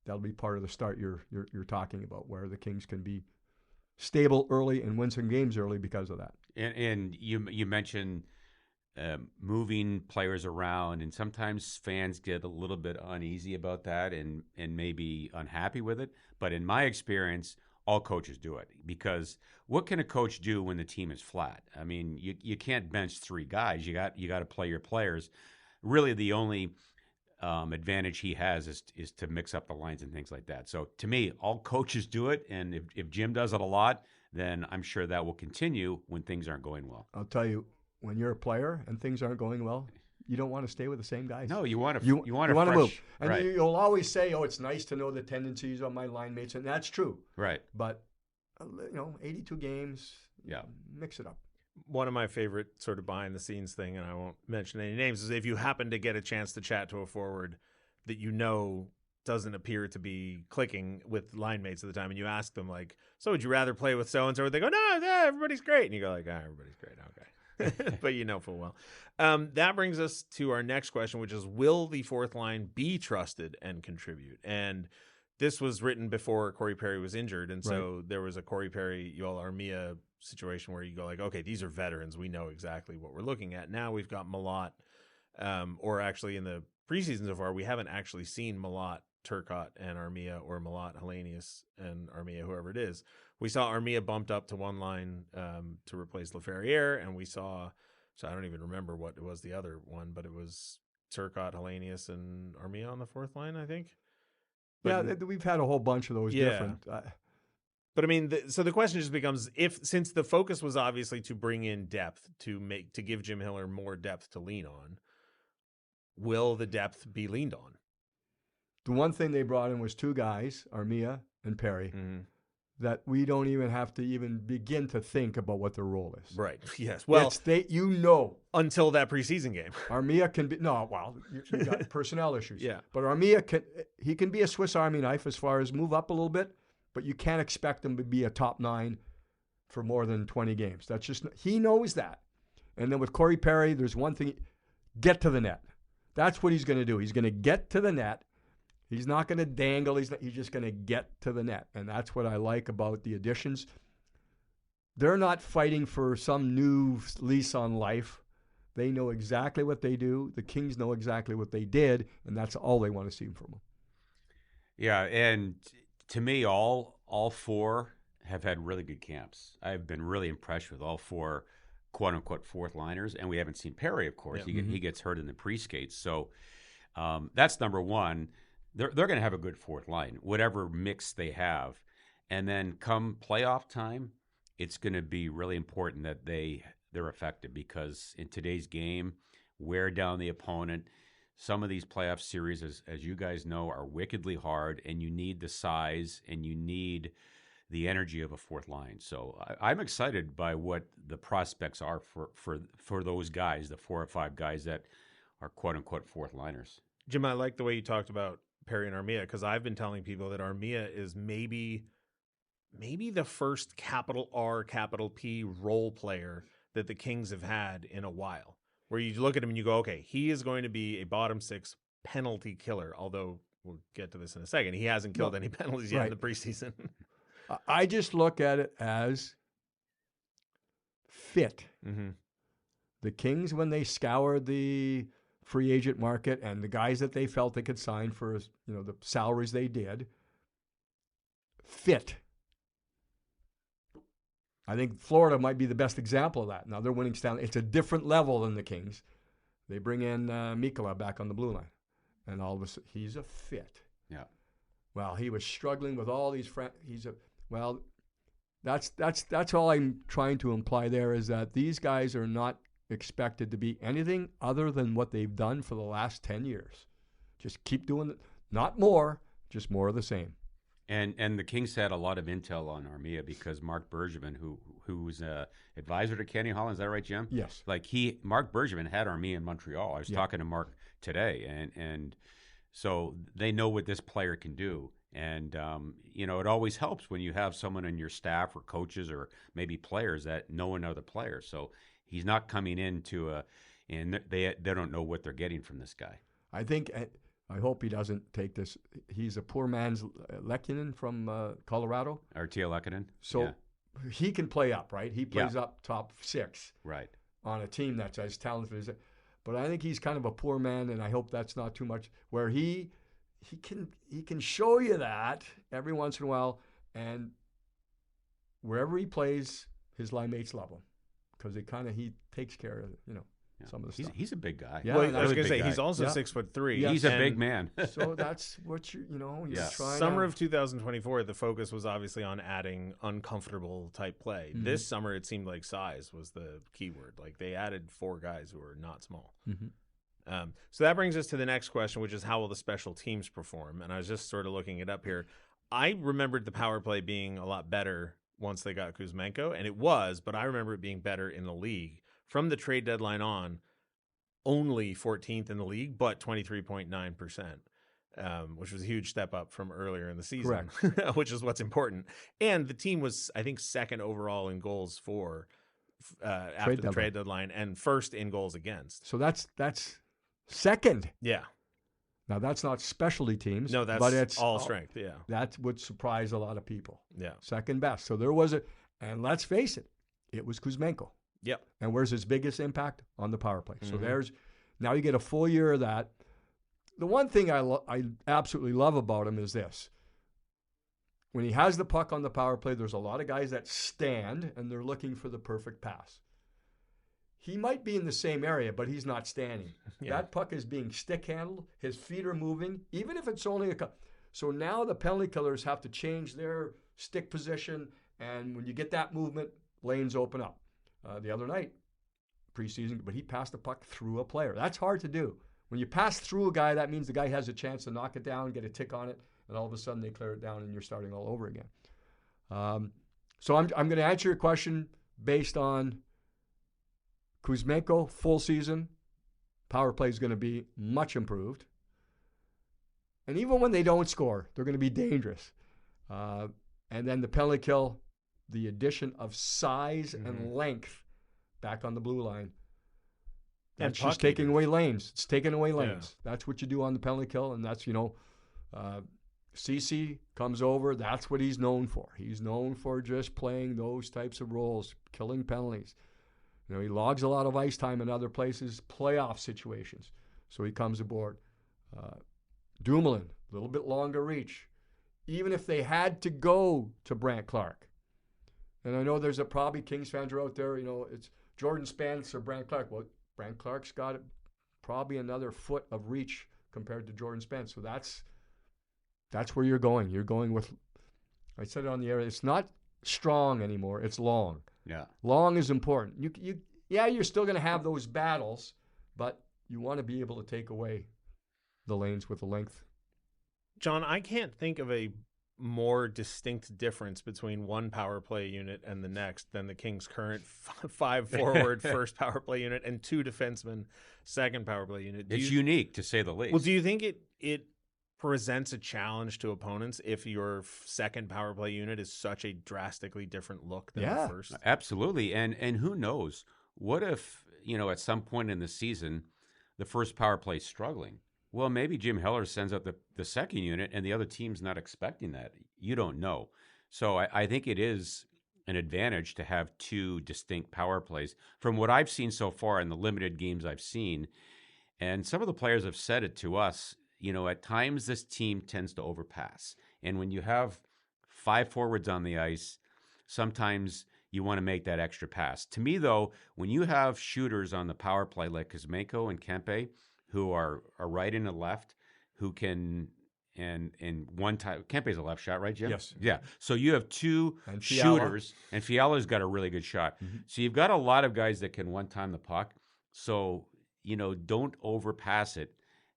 that'll be part of the start you're talking about, where the Kings can be stable early and win some games early because of that. And you mentioned moving players around, and sometimes fans get a little bit uneasy about that and maybe unhappy with it. But in my experience, all coaches do it, because what can a coach do when the team is flat? I mean, you can't bench three guys. You got to play your players. Really, the only advantage he has is to mix up the lines and things like that. So to me, all coaches do it, and if Jim does it a lot, then I'm sure that will continue when things aren't going well. I'll tell you, when you're a player and things aren't going well, you don't want to stay with the same guys. No, you want to you want to move. And right. You'll always say, "Oh, it's nice to know the tendencies of my line mates," and that's true. Right. But 82 games. Yeah. Mix it up. One of my favorite sort of behind the scenes thing, and I won't mention any names, is if you happen to get a chance to chat to a forward that doesn't appear to be clicking with line mates at the time, and you ask them so would you rather play with so and so? They go, no, everybody's great, and you go everybody's great, okay. But full well. That brings us to our next question, which is, will the fourth line be trusted and contribute? And this was written before Corey Perry was injured, and so there was a Corey Perry, Yoel Armia situation where you go okay, these are veterans. We know exactly what we're looking at. Now we've got Malott, or actually in the preseason so far, we haven't actually seen Malott, Turcotte, and Armia, or Malott, Hellenius, and Armia, whoever it is. We saw Armia bumped up to one line to replace Laferriere, and we saw, so I don't even remember what it was the other one, but it was Turcotte, Hellenius, and Armia on the fourth line, I think. But, we've had a whole bunch of those different. But I mean, so the question just becomes, since the focus was obviously to bring in depth, to give Jim Hiller more depth to lean on, will the depth be leaned on? The one thing they brought in was two guys, Armia and Perry, that we don't even have to even begin to think about what their role is. Right. Yes. Well, until that preseason game, Armia can be you got personnel issues. Yeah. But Armia can be a Swiss Army knife as far as move up a little bit, but you can't expect him to be a top 9 for more than 20 games. That's just, he knows that. And then with Corey Perry, there's one thing: get to the net. That's what he's going to do. He's going to get to the net. He's not going to dangle. He's just going to get to the net. And that's what I like about the additions. They're not fighting for some new lease on life. They know exactly what they do. The Kings know exactly what they did, and that's all they want to see from them. Yeah, and to me, all four have had really good camps. I've been really impressed with all four quote-unquote fourth liners, and we haven't seen Perry, of course. Yeah. He gets hurt in the pre-skates. So that's number one. they're going to have a good fourth line, whatever mix they have. And then come playoff time, it's going to be really important that they're effective, because in today's game, wear down the opponent. Some of these playoff series, as you guys know, are wickedly hard, and you need the size and you need the energy of a fourth line. So I'm excited by what the prospects are for those guys, the 4 or 5 guys that are quote-unquote fourth liners. Jim, I like the way you talked about Perry and Armia, because I've been telling people that Armia is maybe the first capital R, capital P role player that the Kings have had in a while, where you look at him and you go, okay, he is going to be a bottom 6 penalty killer, although we'll get to this in a second. He hasn't killed any penalties yet in the preseason. I just look at it as fit. Mm-hmm. The Kings, when they scoured the free agent market and the guys that they felt they could sign for, the salaries they did, fit. I think Florida might be the best example of that. Now they're winning Stanley. It's a different level than the Kings. They bring in Mikkola back on the blue line, and all of a sudden he's a fit. Yeah. Well, he was struggling with all these friends. That's all I'm trying to imply there, is that these guys are not expected to be anything other than what they've done for the last 10 years. Just keep doing it. Not more, just more of the same. And the Kings had a lot of intel on Armia, because Mark Bergevin, who's advisor to Kenny Holland, is that right, Jim? Yes. Mark Bergevin had Armia in Montreal. I was talking to Mark today, and so they know what this player can do. And it always helps when you have someone in your staff or coaches or maybe players that know another player. So he's not coming into and they don't know what they're getting from this guy. I hope he doesn't take this. He's a poor man's Lehkonen from Colorado. Arttia Lehkonen. So he can play up, right? He plays up top 6. Right. On a team that's as talented as it. But I think he's kind of a poor man, and I hope that's not too much. Where he can show you that every once in a while, and wherever he plays, his line mates love him, because he takes care of some of the stuff. He's a big guy. Yeah, well, I was going to say, he's also 6'3". Yeah. He's a big man. So that's what you're trying. Summer of 2024, the focus was obviously on adding uncomfortable type play. Mm-hmm. This summer, it seemed like size was the key word. Like, they added 4 guys who were not small. Mm-hmm. So that brings us to the next question, which is, how will the special teams perform? And I was just sort of looking it up here. I remembered the power play being a lot better once they got Kuzmenko, and it was, but I remember it being better in the league. From the trade deadline on, only 14th in the league, but 23.9%, which was a huge step up from earlier in the season, which is what's important. And the team was, I think, 2nd overall in goals for after the trade deadline, and 1st in goals against. So that's 2nd. Yeah. Now, that's not specialty teams. No, that's but it's all strength, yeah. That would surprise a lot of people. Yeah. 2nd best. So there was and let's face it was Kuzmenko. Yep. And where's his biggest impact? On the power play. So now you get a full year of that. The one thing I absolutely love about him is this. When he has the puck on the power play, there's a lot of guys that stand and they're looking for the perfect pass. He might be in the same area, but he's not standing. Yeah. That puck is being stick handled. His feet are moving, even if it's only So now the penalty killers have to change their stick position, and when you get that movement, lanes open up. The other night, preseason, but he passed the puck through a player. That's hard to do. When you pass through a guy, that means the guy has a chance to knock it down, get a tick on it, and all of a sudden they clear it down and you're starting all over again. So I'm going to answer your question based on Kuzmenko, full season. Power play is going to be much improved. And even when they don't score, they're going to be dangerous. And then the penalty kill, the addition of size and length back on the blue line. That's just taking away lanes. It's taking away lanes. Yeah. That's what you do on the penalty kill, and that's, CC comes over. That's what he's known for. He's known for just playing those types of roles, killing penalties. He logs a lot of ice time in other places, playoff situations. So he comes aboard. Dumoulin, a little bit longer reach. Even if they had to go to Brandt Clark, and I know there's probably Kings fans are out there, it's Jordan Spence or Brandt Clark. Well, Brandt Clark's got probably another foot of reach compared to Jordan Spence. So that's that's where you're going. You're going with, I said it on the air, it's not strong anymore, it's long. Yeah. Long is important. You're still going to have those battles, but you want to be able to take away the lanes with the length. John, I can't think of a more distinct difference between one power play unit and the next than the Kings' current 5 forward first power play unit and 2 defensemen second power play unit. It's unique, to say the least. Well, do you think it presents a challenge to opponents if your second power play unit is such a drastically different look than the first? Absolutely. And who knows? What if, at some point in the season, the first power play is struggling? Well, maybe Jim Heller sends out the second unit and the other team's not expecting that. You don't know. So I think it is an advantage to have 2 distinct power plays. From what I've seen so far in the limited games I've seen, and some of the players have said it to us, at times this team tends to overpass. And when you have 5 forwards on the ice, sometimes you want to make that extra pass. To me, though, when you have shooters on the power play like Kuzmenko and Kempe, who are right and a left, who can, and one time, Kempe's a left shot, right, Jim? Yes. Yeah. So you have 2 shooters, and Fiala's got a really good shot. Mm-hmm. So you've got a lot of guys that can one-time the puck. So, don't overpass it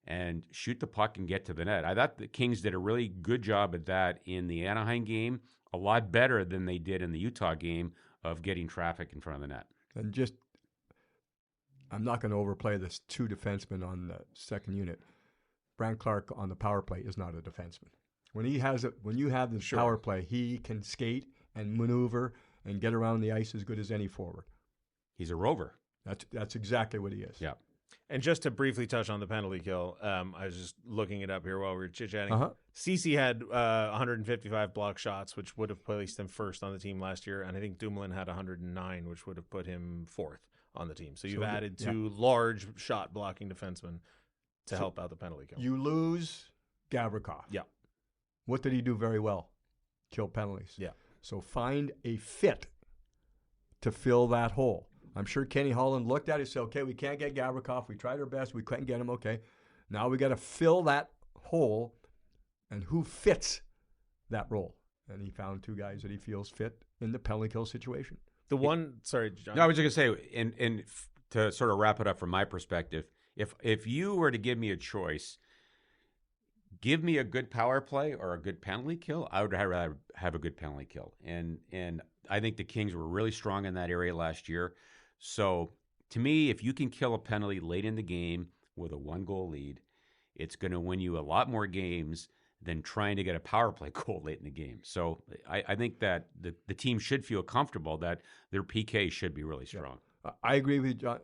and shoot the puck and get to the net. I thought the Kings did a really good job at that in the Anaheim game, a lot better than they did in the Utah game of getting traffic in front of the net. And just, I'm not going to overplay this 2 defensemen on the second unit. Brant Clark on the power play is not a defenseman. When you have the power play, he can skate and maneuver and get around the ice as good as any forward. He's a rover. That's exactly what he is. Yeah. And just to briefly touch on the penalty kill, I was just looking it up here while we were chit-chatting. Uh-huh. Cece had 155 block shots, which would have placed him first on the team last year, and I think Dumoulin had 109, which would have put him fourth on the team. So you've added 2 large shot blocking defensemen to help out the penalty kill. You lose Gavrikov. Yeah. What did he do very well? Kill penalties. Yeah. So find a fit to fill that hole. I'm sure Kenny Holland looked at it and said, okay, we can't get Gavrikov. We tried our best. We couldn't get him. Okay. Now we got to fill that hole, and who fits that role? And he found 2 guys that he feels fit in the penalty kill situation. Sorry, John. No, I was just going to say, and to sort of wrap it up from my perspective, if you were to give me a choice, give me a good power play or a good penalty kill, I would rather have a good penalty kill. And I think the Kings were really strong in that area last year. So to me, if you can kill a penalty late in the game with a 1-goal lead, it's going to win you a lot more games than trying to get a power play goal late in the game. So I think that the team should feel comfortable that their PK should be really strong. Yeah. I agree with you, John.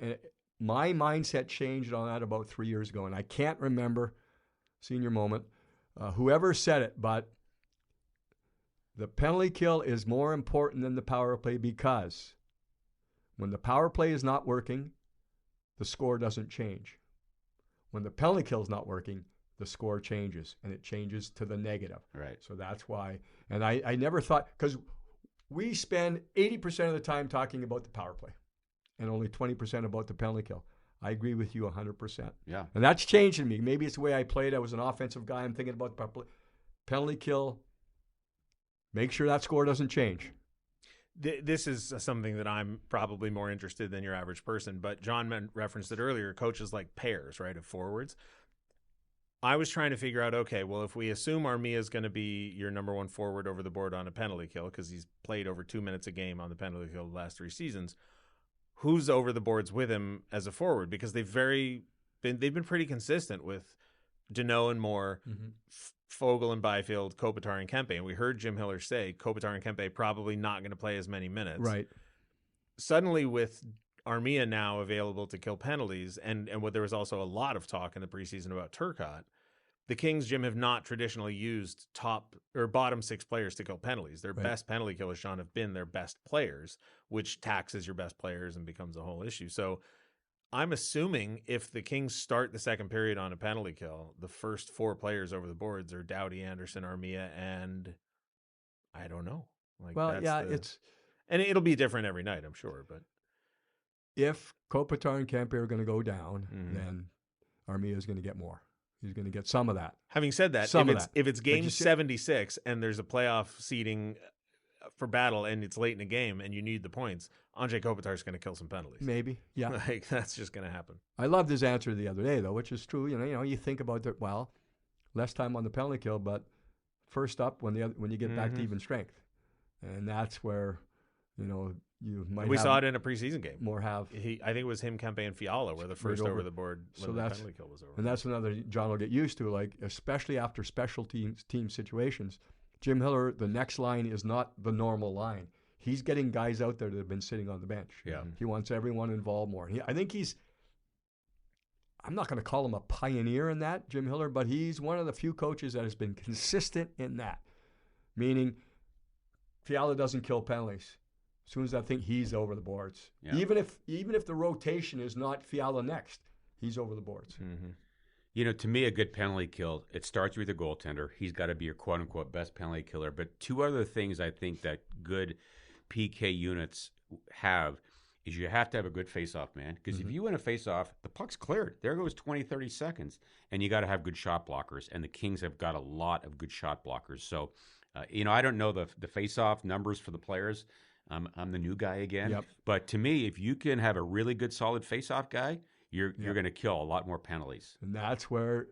My mindset changed on that about 3 years ago, and I can't remember, senior moment, whoever said it, but the penalty kill is more important than the power play because when the power play is not working, the score doesn't change. When the penalty kill is not working, the score changes, and it changes to the negative. Right. So that's why. And I never thought, because we spend 80% of the time talking about the power play and only 20% about the penalty kill. I agree with you 100%. Yeah. And that's changed in me. Maybe it's the way I played. I was an offensive guy. I'm thinking about the penalty kill. Make sure that score doesn't change. This is something that I'm probably more interested than your average person, but John referenced it earlier. Coaches like pairs, right, of forwards. I was trying to figure out, okay, well, if we assume Armia is going to be your number 1 forward over the board on a penalty kill because he's played over 2 minutes a game on the penalty kill the last 3 seasons, who's over the boards with him as a forward? Because they've been pretty consistent with Deneau and Moore, Fogle and Byfield, Kopitar and Kempe. And we heard Jim Hiller say Kopitar and Kempe probably not going to play as many minutes. Right. Suddenly with Armia now available to kill penalties, and what there was also a lot of talk in the preseason about Turcotte, the Kings, Jim, have not traditionally used top or bottom 6 players to kill penalties. Their best penalty killers, Sean, have been their best players, which taxes your best players and becomes a whole issue. So I'm assuming if the Kings start the second period on a penalty kill, the first 4 players over the boards are Doughty, Anderson, Armia, and I don't know. And it'll be different every night, I'm sure. But if Kopitar and Kempe are going to go down, then Armia is going to get more. He's going to get some of that. Having said that, Some of if it's game you see- 76 and there's a playoff seeding for battle and it's late in the game and you need the points, Andrei Kopitar is going to kill some penalties. Maybe, yeah. Like, that's just going to happen. I loved his answer the other day, though, which is true. You think about that. Well, less time on the penalty kill, but first up when you get back to even strength, and that's where you might. We saw it in a preseason game. I think it was him, Kempe, and Fiala were the first over the board when the penalty kill was over. And that's another John will get used to, like especially after special team situations. Jim Hiller, the next line is not the normal line. He's getting guys out there that have been sitting on the bench. Yeah. He wants everyone involved more. I think I'm not going to call him a pioneer in that, Jim Hiller, but he's one of the few coaches that has been consistent in that. Meaning, Fiala doesn't kill penalties. As soon as I think he's over the boards. Yeah. Even if the rotation is not Fiala next, he's over the boards. Mm-hmm. To me, a good penalty kill, it starts with the goaltender. He's got to be your quote-unquote best penalty killer. But two other things I think that good PK units have is you have to have a good face-off, man. Because if you win a face-off, the puck's cleared. There goes 20, 30 seconds. And you got to have good shot blockers. And the Kings have got a lot of good shot blockers. So, I don't know the face-off numbers for the players. I'm the new guy again. Yep. But to me, if you can have a really good, solid face-off guy, you're going to kill a lot more penalties. And that's where,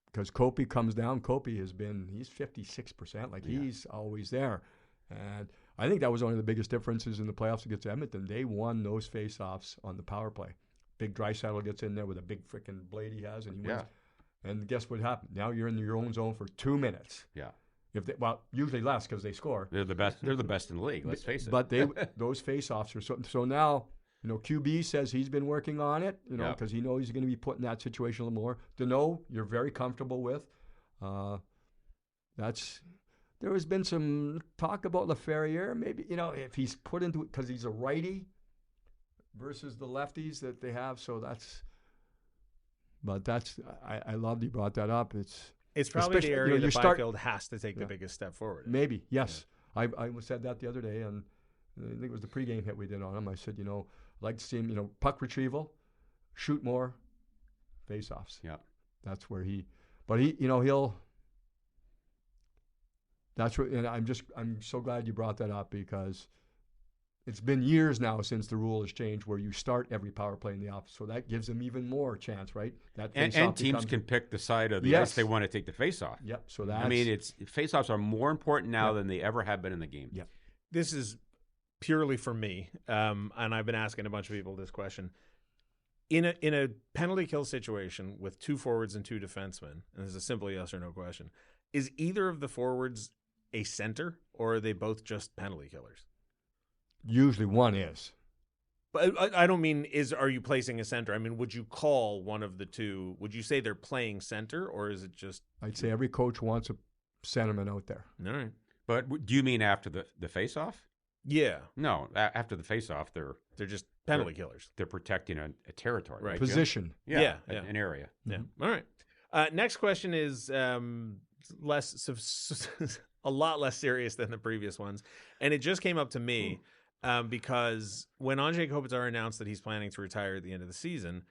because Kopi comes down, he's 56%. Like he's always there. And I think that was one of the biggest differences in the playoffs against Edmonton. They won those face-offs on the power play. Big Draisaitl gets in there with a big freaking blade he has, and he wins. And guess what happened? Now you're in your own zone for 2 minutes. Yeah. Usually less because they score. They're the best. They're the best in the league. Let's face it. But those face-offs are so now. QB says he's been working on it. Because he knows he's going to be put in that situation a little more. Deneau, you're very comfortable with. There has been some talk about Laferriere. Maybe if he's put into it because he's a righty versus the lefties that they have. So I loved he brought that up. It's probably the area that Byfield has to take the biggest step forward. Maybe, yes. Yeah. I said that the other day, and I think it was the pregame hit we did on him. I said, I'd like to see him, puck retrieval, shoot more, face-offs. Yeah. That's where and I'm so glad you brought that up because it's been years now since the rule has changed where you start every power play in the office. So that gives them even more chance, right? And teams can pick the side of the ice they want to take the face-off. Yep. So face-offs are more important now than they ever have been in the game. Yep. This is purely for me, and I've been asking a bunch of people this question. In a penalty kill situation with 2 forwards and 2 defensemen, and this is a simple yes or no question, is either of the forwards a center or are they both just penalty killers? Usually one is. But I don't mean are you placing a center? I mean, would you call one of the two? Would you say they're playing center or is it just? I'd say every coach wants a centerman out there. All right. But do you mean after the face-off? Yeah. No, after the face-off, they're just penalty killers. They're protecting a territory. Right. Position. Yeah. An area. Yeah. All right. Next question is a lot less serious than the previous ones. And it just came up to me because when Andrei Kopitar announced that he's planning to retire at the end of the season,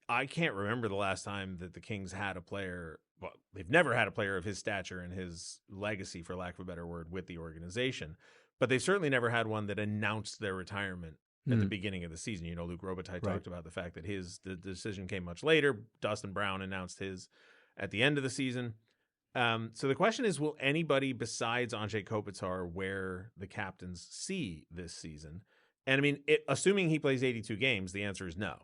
I can't remember the last time that the Kings had a player. Well, they've never had a player of his stature and his legacy, for lack of a better word, with the organization. But they certainly never had one that announced their retirement at the beginning of the season. Luke Robitaille talked about the fact that the decision came much later. Dustin Brown announced his at the end of the season. So the question is, will anybody besides Andrei Kopitar wear the captain's C this season? And I mean, assuming he plays 82 games, the answer is no.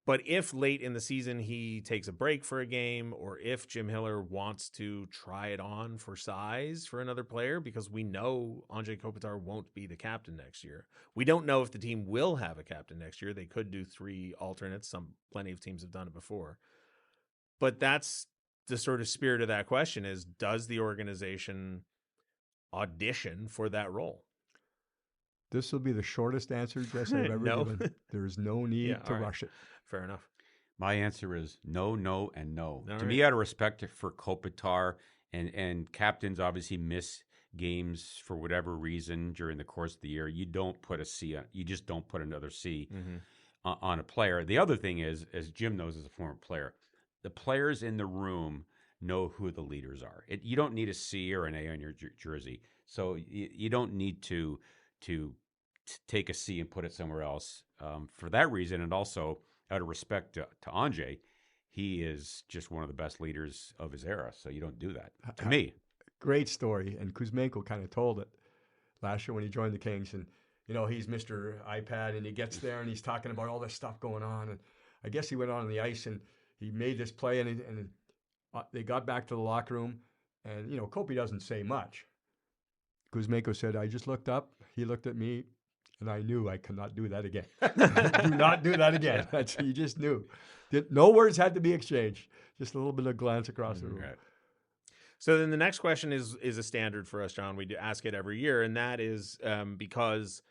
But if late in the season he takes a break for a game, or if Jim Hiller wants to try it on for size for another player, because we know Andrei Kopitar won't be the captain next year. We don't know if the team will have a captain next year. They could do 3 alternates. Plenty of teams have done it before. But that's the sort of spirit of that question is, does the organization audition for that role? This will be the shortest answer, Jess, I've ever given. There's no need to rush it. Fair enough. My answer is no, no, and no. All to me, out of respect for Kopitar, and captains obviously miss games for whatever reason during the course of the year, you don't put a C on. You just don't put another C on a player. The other thing is, as Jim knows as a former player, the players in the room know who the leaders are. You don't need a C or an A on your jersey, so you don't need to take a C and put it somewhere else for that reason. And also, out of respect to Anže, he is just one of the best leaders of his era. So you don't do that, to me. Great story, and Kuzmenko kind of told it last year when he joined the Kings. And he's Mr. iPad, and he gets there and he's talking about all this stuff going on. And I guess he went on the ice and he made this play, and they got back to the locker room, and Kopi doesn't say much. Kuzmenko said, "I just looked up. He looked at me, and I knew I could not do that again. Do not do that again." You just knew. No words had to be exchanged. Just a little bit of glance across the room. Right. So then the next question is a standard for us, John. We do ask it every year, and that is because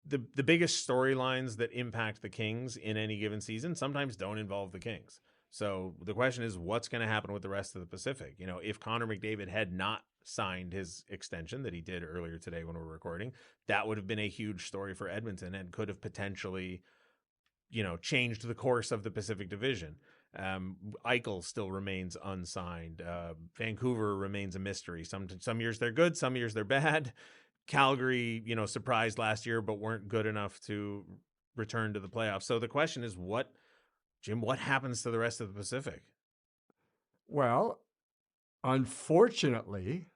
the biggest storylines that impact the Kings in any given season sometimes don't involve the Kings. So the question is, what's going to happen with the rest of the Pacific? If Connor McDavid had not signed his extension that he did earlier today when we're recording, that would have been a huge story for Edmonton and could have potentially, changed the course of the Pacific Division. Eichel still remains unsigned. Vancouver remains a mystery. Some years they're good, some years they're bad. Calgary, surprised last year, but weren't good enough to return to the playoffs. So the question is, Jim, what happens to the rest of the Pacific? Well, unfortunately,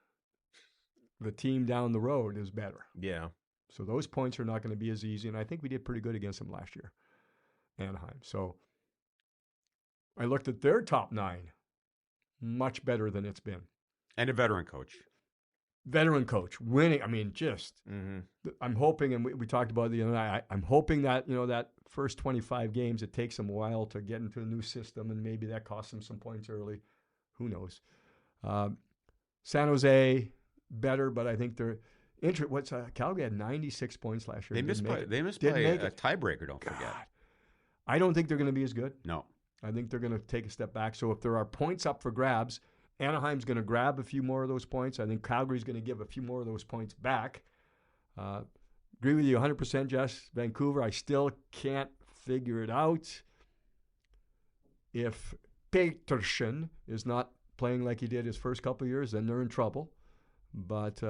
the team down the road is better. Yeah. So those points are not going to be as easy, and I think we did pretty good against them last year, Anaheim. So I looked at their top 9, much better than it's been. And a veteran coach. Winning. I mean, I'm hoping, and we talked about the other night, I'm hoping that, that first 25 games, it takes them a while to get into a new system, and maybe that costs them some points early. Who knows? San Jose, better, but I think they're Calgary had 96 points last year. They missed play a tiebreaker, don't forget. I don't think they're going to be as good. No. I think they're going to take a step back. So if there are points up for grabs, Anaheim's going to grab a few more of those points. I think Calgary's going to give a few more of those points back. Agree with you 100%, Jess. Vancouver, I still can't figure it out. If Peterson is not playing like he did his first couple of years, then they're in trouble. But,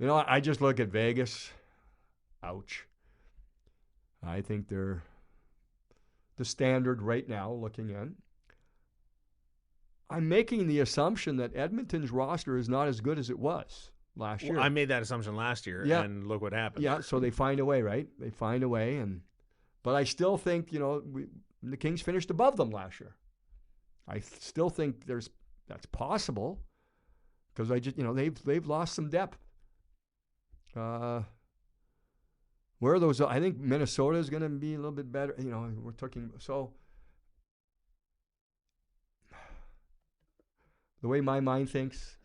I just look at Vegas. Ouch. I think they're the standard right now looking in. I'm making the assumption that Edmonton's roster is not as good as it was last year. I made that assumption last year, and look what happened. Yeah, so they find a way, right? They find a way, but I still think the Kings finished above them last year. I still think that's possible because they've lost some depth. Where are those? I think Minnesota is going to be a little bit better. We're talking so. The way my mind thinks,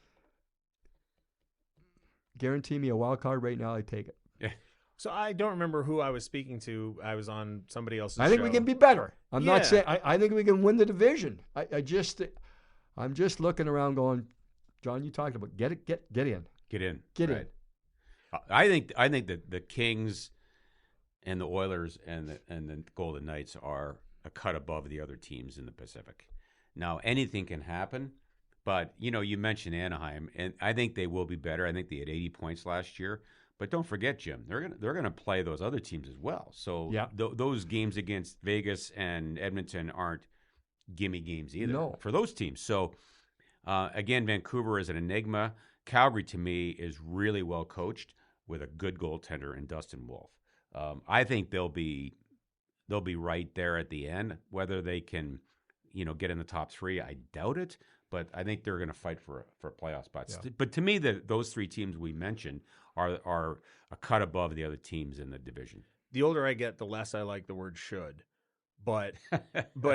guarantee me a wild card right now, I take it. Yeah. So I don't remember who I was speaking to. I was on somebody else's show. I think we can be better. I'm not saying I think we can win the division. I'm just looking around going, John, you talked about get in. Get in. In. I think that the Kings and the Oilers and the Golden Knights are a cut above the other teams in the Pacific. Now anything can happen. But, you mentioned Anaheim, and I think they will be better. I think they had 80 points last year. But don't forget, Jim, they're gonna play those other teams as well. So those games against Vegas and Edmonton aren't gimme games either for those teams. So, again, Vancouver is an enigma. Calgary, to me, is really well coached with a good goaltender in Dustin Wolf. I think they'll be right there at the end. Whether they can, get in the top 3, I doubt it. But I think they're going to fight for playoff spots. Yeah. But to me, those 3 teams we mentioned are a cut above the other teams in the division. The older I get, the less I like the word "should." But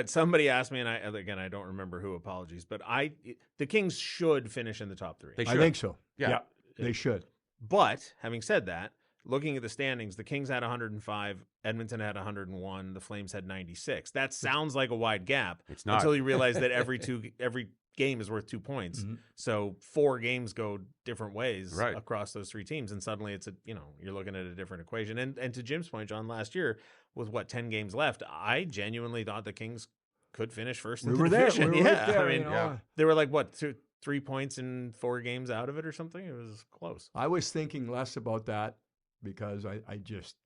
somebody asked me, and I don't remember who. Apologies, but the Kings should finish in the top 3. I think so. Yeah, they should. But having said that, looking at the standings, the Kings had 105, Edmonton had 101, the Flames had 96. That sounds like a wide gap. It's not. Until you realize that every game is worth 2 points. Mm-hmm. So 4 games go different ways across those 3 teams. And suddenly it's you're looking at a different equation. And to Jim's point, John, last year with 10 games left, I genuinely thought the Kings could finish first We in the were there. division. We were yeah, right there. I mean, you know. they were like, what, 3 points in 4 games out of it or something? It was close. I was thinking less about that because I just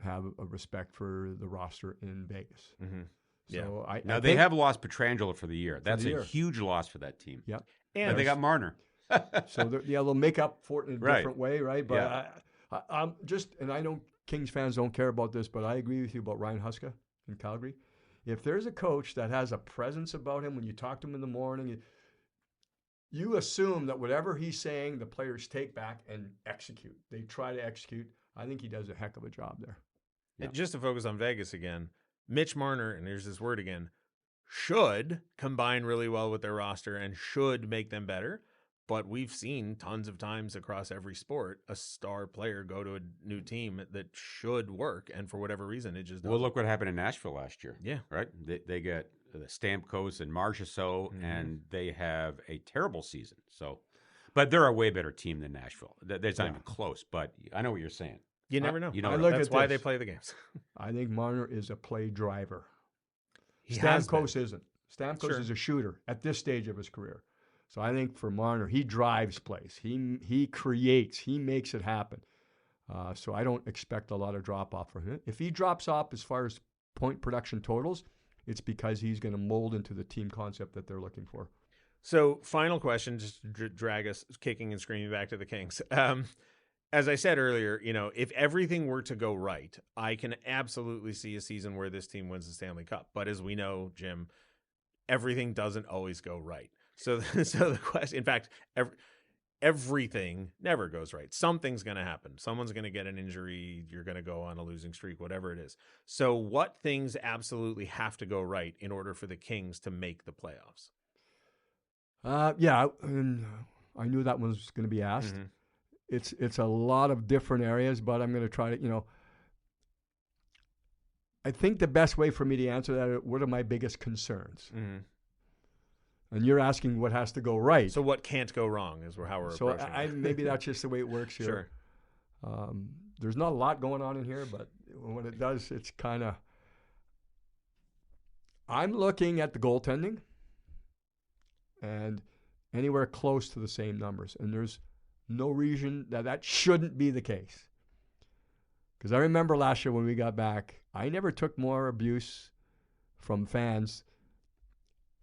have a respect for the roster in Vegas. Mm-hmm. So Now, they have lost Petrangelo for the year. That's the a year. huge loss for that team. Yeah. But they got Marner. So they'll make up for it in a Right. different way, right? But I'm just, and I know Kings fans don't care about this, but I agree with you about Ryan Huska in Calgary. If there's a coach that has a presence about him when you talk to him in the morning, you assume that whatever he's saying, the players take back and execute. They try to execute. I think he does a heck of a job there. Yeah. Just to focus on Vegas again, Mitch Marner, and here's this word again, should combine really well with their roster and should make them better. But we've seen tons of times across every sport a star player go to a new team that should work, and for whatever reason, it just doesn't. Well, look what happened in Nashville last year. Yeah. Right? They get Stamkos and Marchessault, and they have a terrible season. So, but they're a way better team than Nashville. That's not even close, but I know what you're saying. You never know. That's why they play the games. I think Marner is a play driver. He has Stamkos been. isn't. Stamkos is a shooter at this stage of his career. So I think for Marner, he drives plays. He creates. He makes it happen. So I don't expect a lot of drop-off from him. If he drops off as far as point production totals, it's because he's going to mold into the team concept that they're looking for. So final question, just to drag us kicking and screaming back to the Kings. As I said earlier, if everything were to go right, I can absolutely see a season where this team wins the Stanley Cup. But as we know, Jim, everything doesn't always go right. So the question, in fact, everything never goes right. Something's going to happen. Someone's going to get an injury. You're going to go on a losing streak, whatever it is. So what things absolutely have to go right in order for the Kings to make the playoffs? And I knew that one was going to be asked. Mm-hmm. It's a lot of different areas, but I'm going to try to, I think the best way for me to answer that, what are my biggest concerns? Mm-hmm. And you're asking what has to go right. So what can't go wrong is how we're approaching it. Maybe that's just the way it works here. Sure. There's not a lot going on in here, but when it does, it's kind of... I'm looking at the goaltending and anywhere close to the same numbers. And there's no reason that shouldn't be the case. Because I remember last year when we got back, I never took more abuse from fans.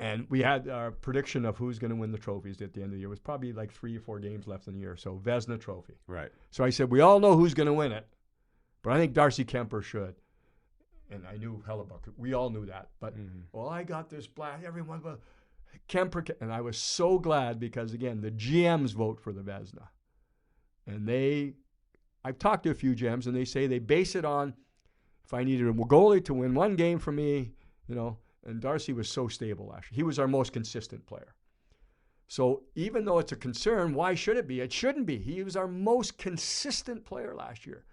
And we had our prediction of who's going to win the trophies at the end of the year. It was probably like 3 or 4 games left in the year. So Vezina Trophy. Right. So I said, we all know who's going to win it. But I think Darcy Kemper should. And I knew Hellebuck. We all knew that. But, I got this black. Everyone, Kemper. And I was so glad because, again, the GMs vote for the Vezina. And I've talked to a few GMs, and they say they base it on if I needed a goalie to win 1 game for me, And Darcy was so stable last year. He was our most consistent player. So even though it's a concern, why should it be? It shouldn't be. He was our most consistent player last year.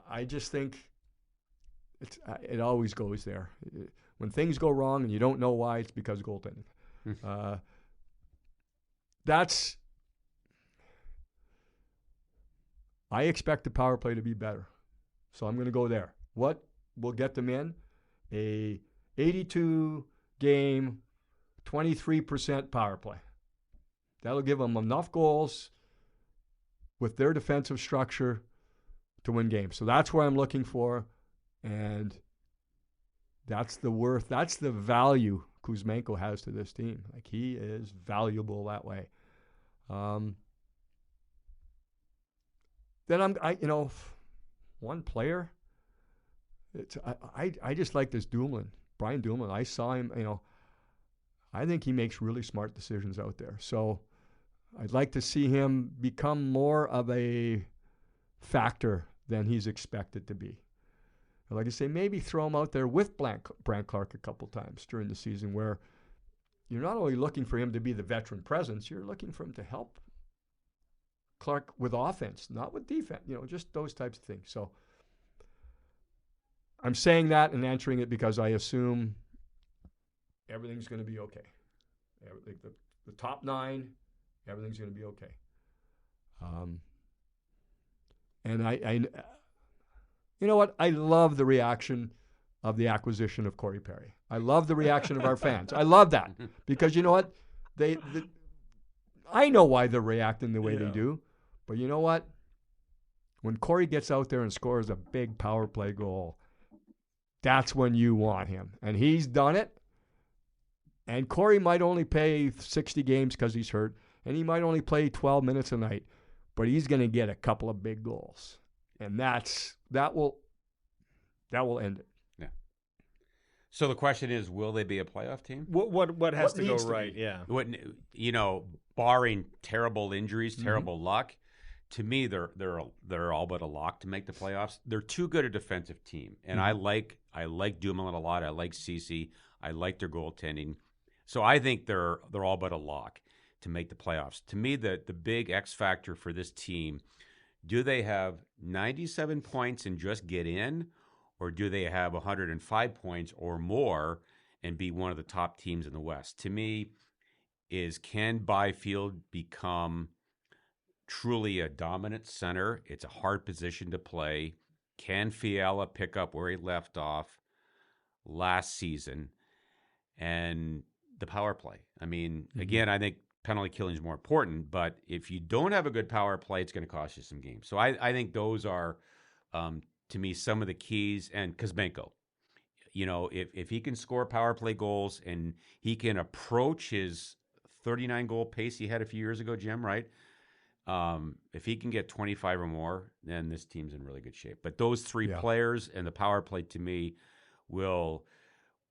I just think it always goes there. When things go wrong and you don't know why, it's because of goaltending. I expect the power play to be better. So I'm going to go there. What will get them in? A 82-game, 23% power play. That'll give them enough goals with their defensive structure to win games. So that's where I'm looking for, and that's the value Kuzmenko has to this team. Like, he is valuable that way. Then one player. I just like this Dumoulin. Brian Dumoulin, I saw him, I think he makes really smart decisions out there. So I'd like to see him become more of a factor than he's expected to be. I'd like to say maybe throw him out there with Brant Clark a couple times during the season where you're not only looking for him to be the veteran presence, you're looking for him to help Clark with offense, not with defense, just those types of things. So I'm saying that and answering it because I assume everything's going to be okay. The top 9, everything's going to be okay. And I you know what? I love the reaction of the acquisition of Corey Perry. I love the reaction of our fans. I love that because you know what? I know why they're reacting the way they do, but you know what? When Corey gets out there and scores a big power play goal, that's when you want him. And he's done it. And Corey might only play 60 games because he's hurt, and he might only play 12 minutes a night, but he's going to get a couple of big goals. And that will end it. Yeah. So the question is, will they be a playoff team? What has to go right? Yeah. What, barring terrible injuries, terrible luck, to me they're all but a lock to make the playoffs. They're too good a defensive team, and I like Dumoulin a lot. I like Ceci. I like their goaltending. So I think they're all but a lock to make the playoffs. To me, the big X factor for this team, do they have 97 points and just get in, or do they have 105 points or more and be one of the top teams in the West? To me, can Byfield become truly a dominant center? It's a hard position to play. Can Fiala pick up where he left off last season? And the power play. I mean, again, I think penalty killing is more important, but if you don't have a good power play, it's going to cost you some games. So I think those are, to me, some of the keys. And Kuzmenko, if he can score power play goals and he can approach his 39-goal pace he had a few years ago, Jim, right? If he can get 25 or more, then this team's in really good shape. But those three players and the power play, to me, will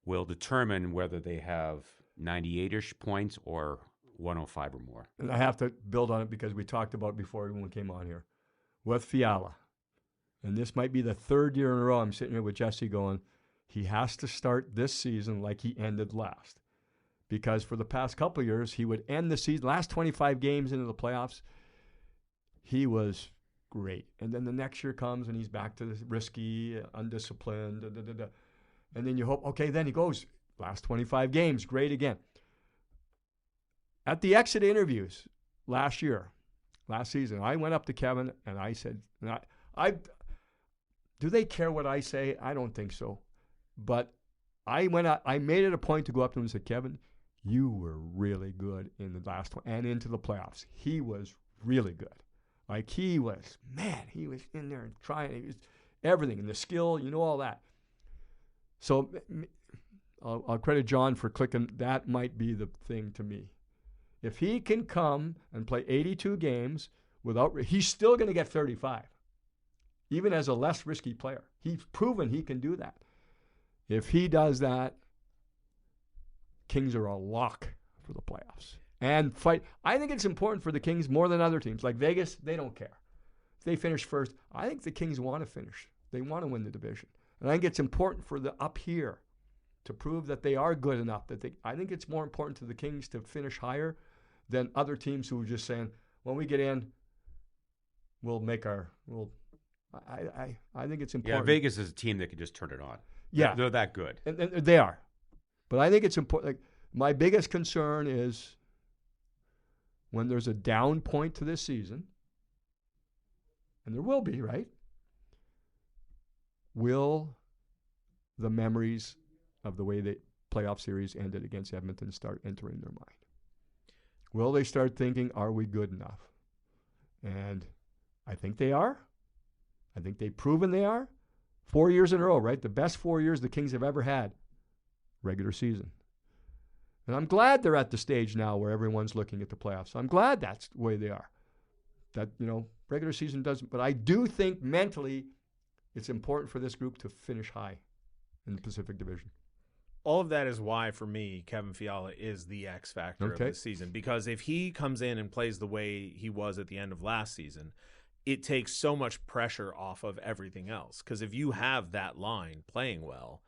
determine whether they have 98-ish points or 105 or more. And I have to build on it because we talked about it before everyone came on here. With Fiala, and this might be the third year in a row I'm sitting here with Jesse going, he has to start this season like he ended last. Because for the past couple of years, he would end the season, last 25 games into the playoffs, he was great. And then the next year comes and he's back to this risky, undisciplined, And then you hope, okay, then he goes, last 25 games, great again. At the exit interviews last season, I went up to Kevin and I said, do they care what I say? I don't think so. But I made it a point to go up to him and say, Kevin, you were really good in the last one and into the playoffs. He was really good. Like he was in there and trying. He was everything, and the skill, all that. So I'll credit John for clicking. That might be the thing to me. If he can come and play 82 games he's still going to get 35, even as a less risky player. He's proven he can do that. If he does that, Kings are a lock for the playoffs and fight. I think it's important for the Kings more than other teams. Like Vegas, they don't care. If they finish first, I think the Kings want to finish. They want to win the division. And I think it's important for the up here to prove that they are good enough. I think it's more important to the Kings to finish higher than other teams who are just saying, when we get in, we'll make I think it's important. Yeah, Vegas is a team that can just turn it on. Yeah. They're that good. And they are. But I think it's important. Like, my biggest concern is when there's a down point to this season, and there will be, right? Will the memories of the way the playoff series ended against Edmonton start entering their mind? Will they start thinking, are we good enough? And I think they are. I think they've proven they are. 4 years in a row, right? The best 4 years the Kings have ever had, regular season. And I'm glad they're at the stage now where everyone's looking at the playoffs. I'm glad that's the way they are. That, regular season doesn't. But I do think mentally it's important for this group to finish high in the Pacific Division. All of that is why, for me, Kevin Fiala is the X factor of this season. Because if he comes in and plays the way he was at the end of last season, it takes so much pressure off of everything else. Because if you have that line playing well,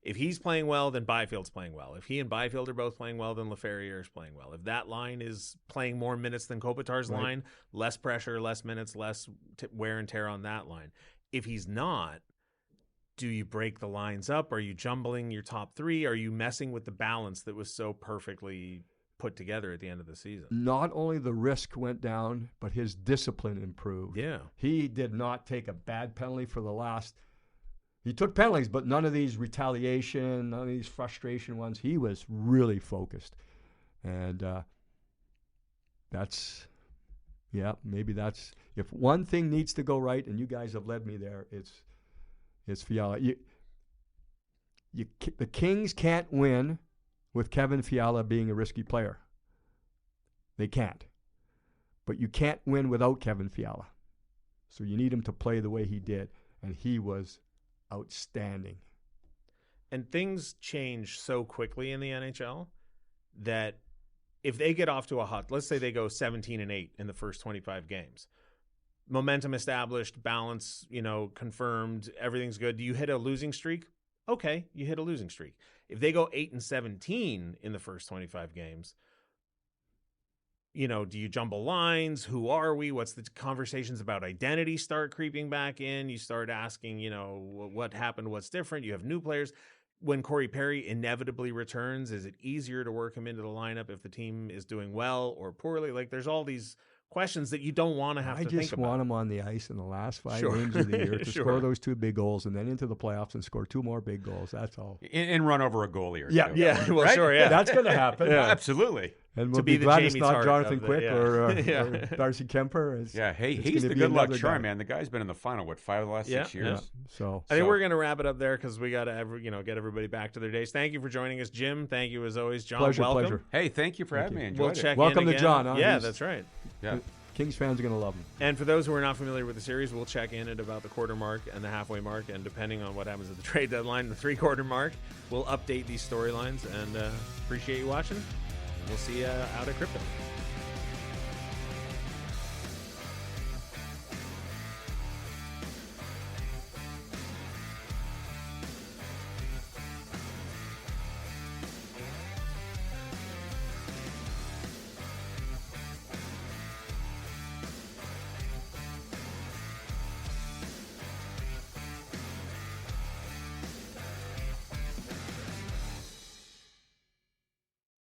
if he's playing well, then Byfield's playing well. If he and Byfield are both playing well, then Laferriere is playing well. If that line is playing more minutes than Kopitar's line, less pressure, less minutes, less wear and tear on that line. If he's not, do you break the lines up? Are you jumbling your top three? Are you messing with the balance that was so perfectly put together at the end of the season? Not only the risk went down, but his discipline improved. Yeah. He did not take a bad penalty for the last He took penalties, but none of these retaliation, none of these frustration ones. He was really focused. And maybe that's, if one thing needs to go right, and you guys have led me there, it's Fiala. The Kings can't win with Kevin Fiala being a risky player. They can't. But you can't win without Kevin Fiala. So you need him to play the way he did. And he was outstanding. And things change so quickly in the NHL that if they get off to a hot, let's say they go 17-8 in the first 25 games, momentum established, balance, confirmed, everything's good. Do you hit a losing streak? Okay, you hit a losing streak. If they go 8-17 in the first 25 games, do you jumble lines? Who are we? What's the conversations about identity start creeping back in? You start asking, what happened? What's different? You have new players. When Corey Perry inevitably returns, is it easier to work him into the lineup if the team is doing well or poorly? Like, there's all these questions that you don't want to have to think about. I just want him on the ice in the last 5 games of the year to score those 2 big goals, and then into the playoffs and score 2 more big goals. That's all. And run over a goalie or two. Yeah. Well, right? sure, yeah. That's going to happen. Yeah, absolutely. And we'll be glad it's not Jonathan Quick or Yeah. Darcy Kemper. He's the good luck charm, man. The guy's been in the final, 5 of the last 6 years? Yeah. So I think we're going to wrap it up there because we got to get everybody back to their days. Thank you for joining us, Jim. Thank you as always, John. Pleasure. Hey, thank you for having me. We'll check Welcome in to again. John. Huh? Yeah, that's right. Yeah. Kings fans are going to love him. And for those who are not familiar with the series, we'll check in at about the quarter mark and the halfway mark. And depending on what happens at the trade deadline, the 3/4 mark, we'll update these storylines. And appreciate you watching. We'll see you out at Crypto.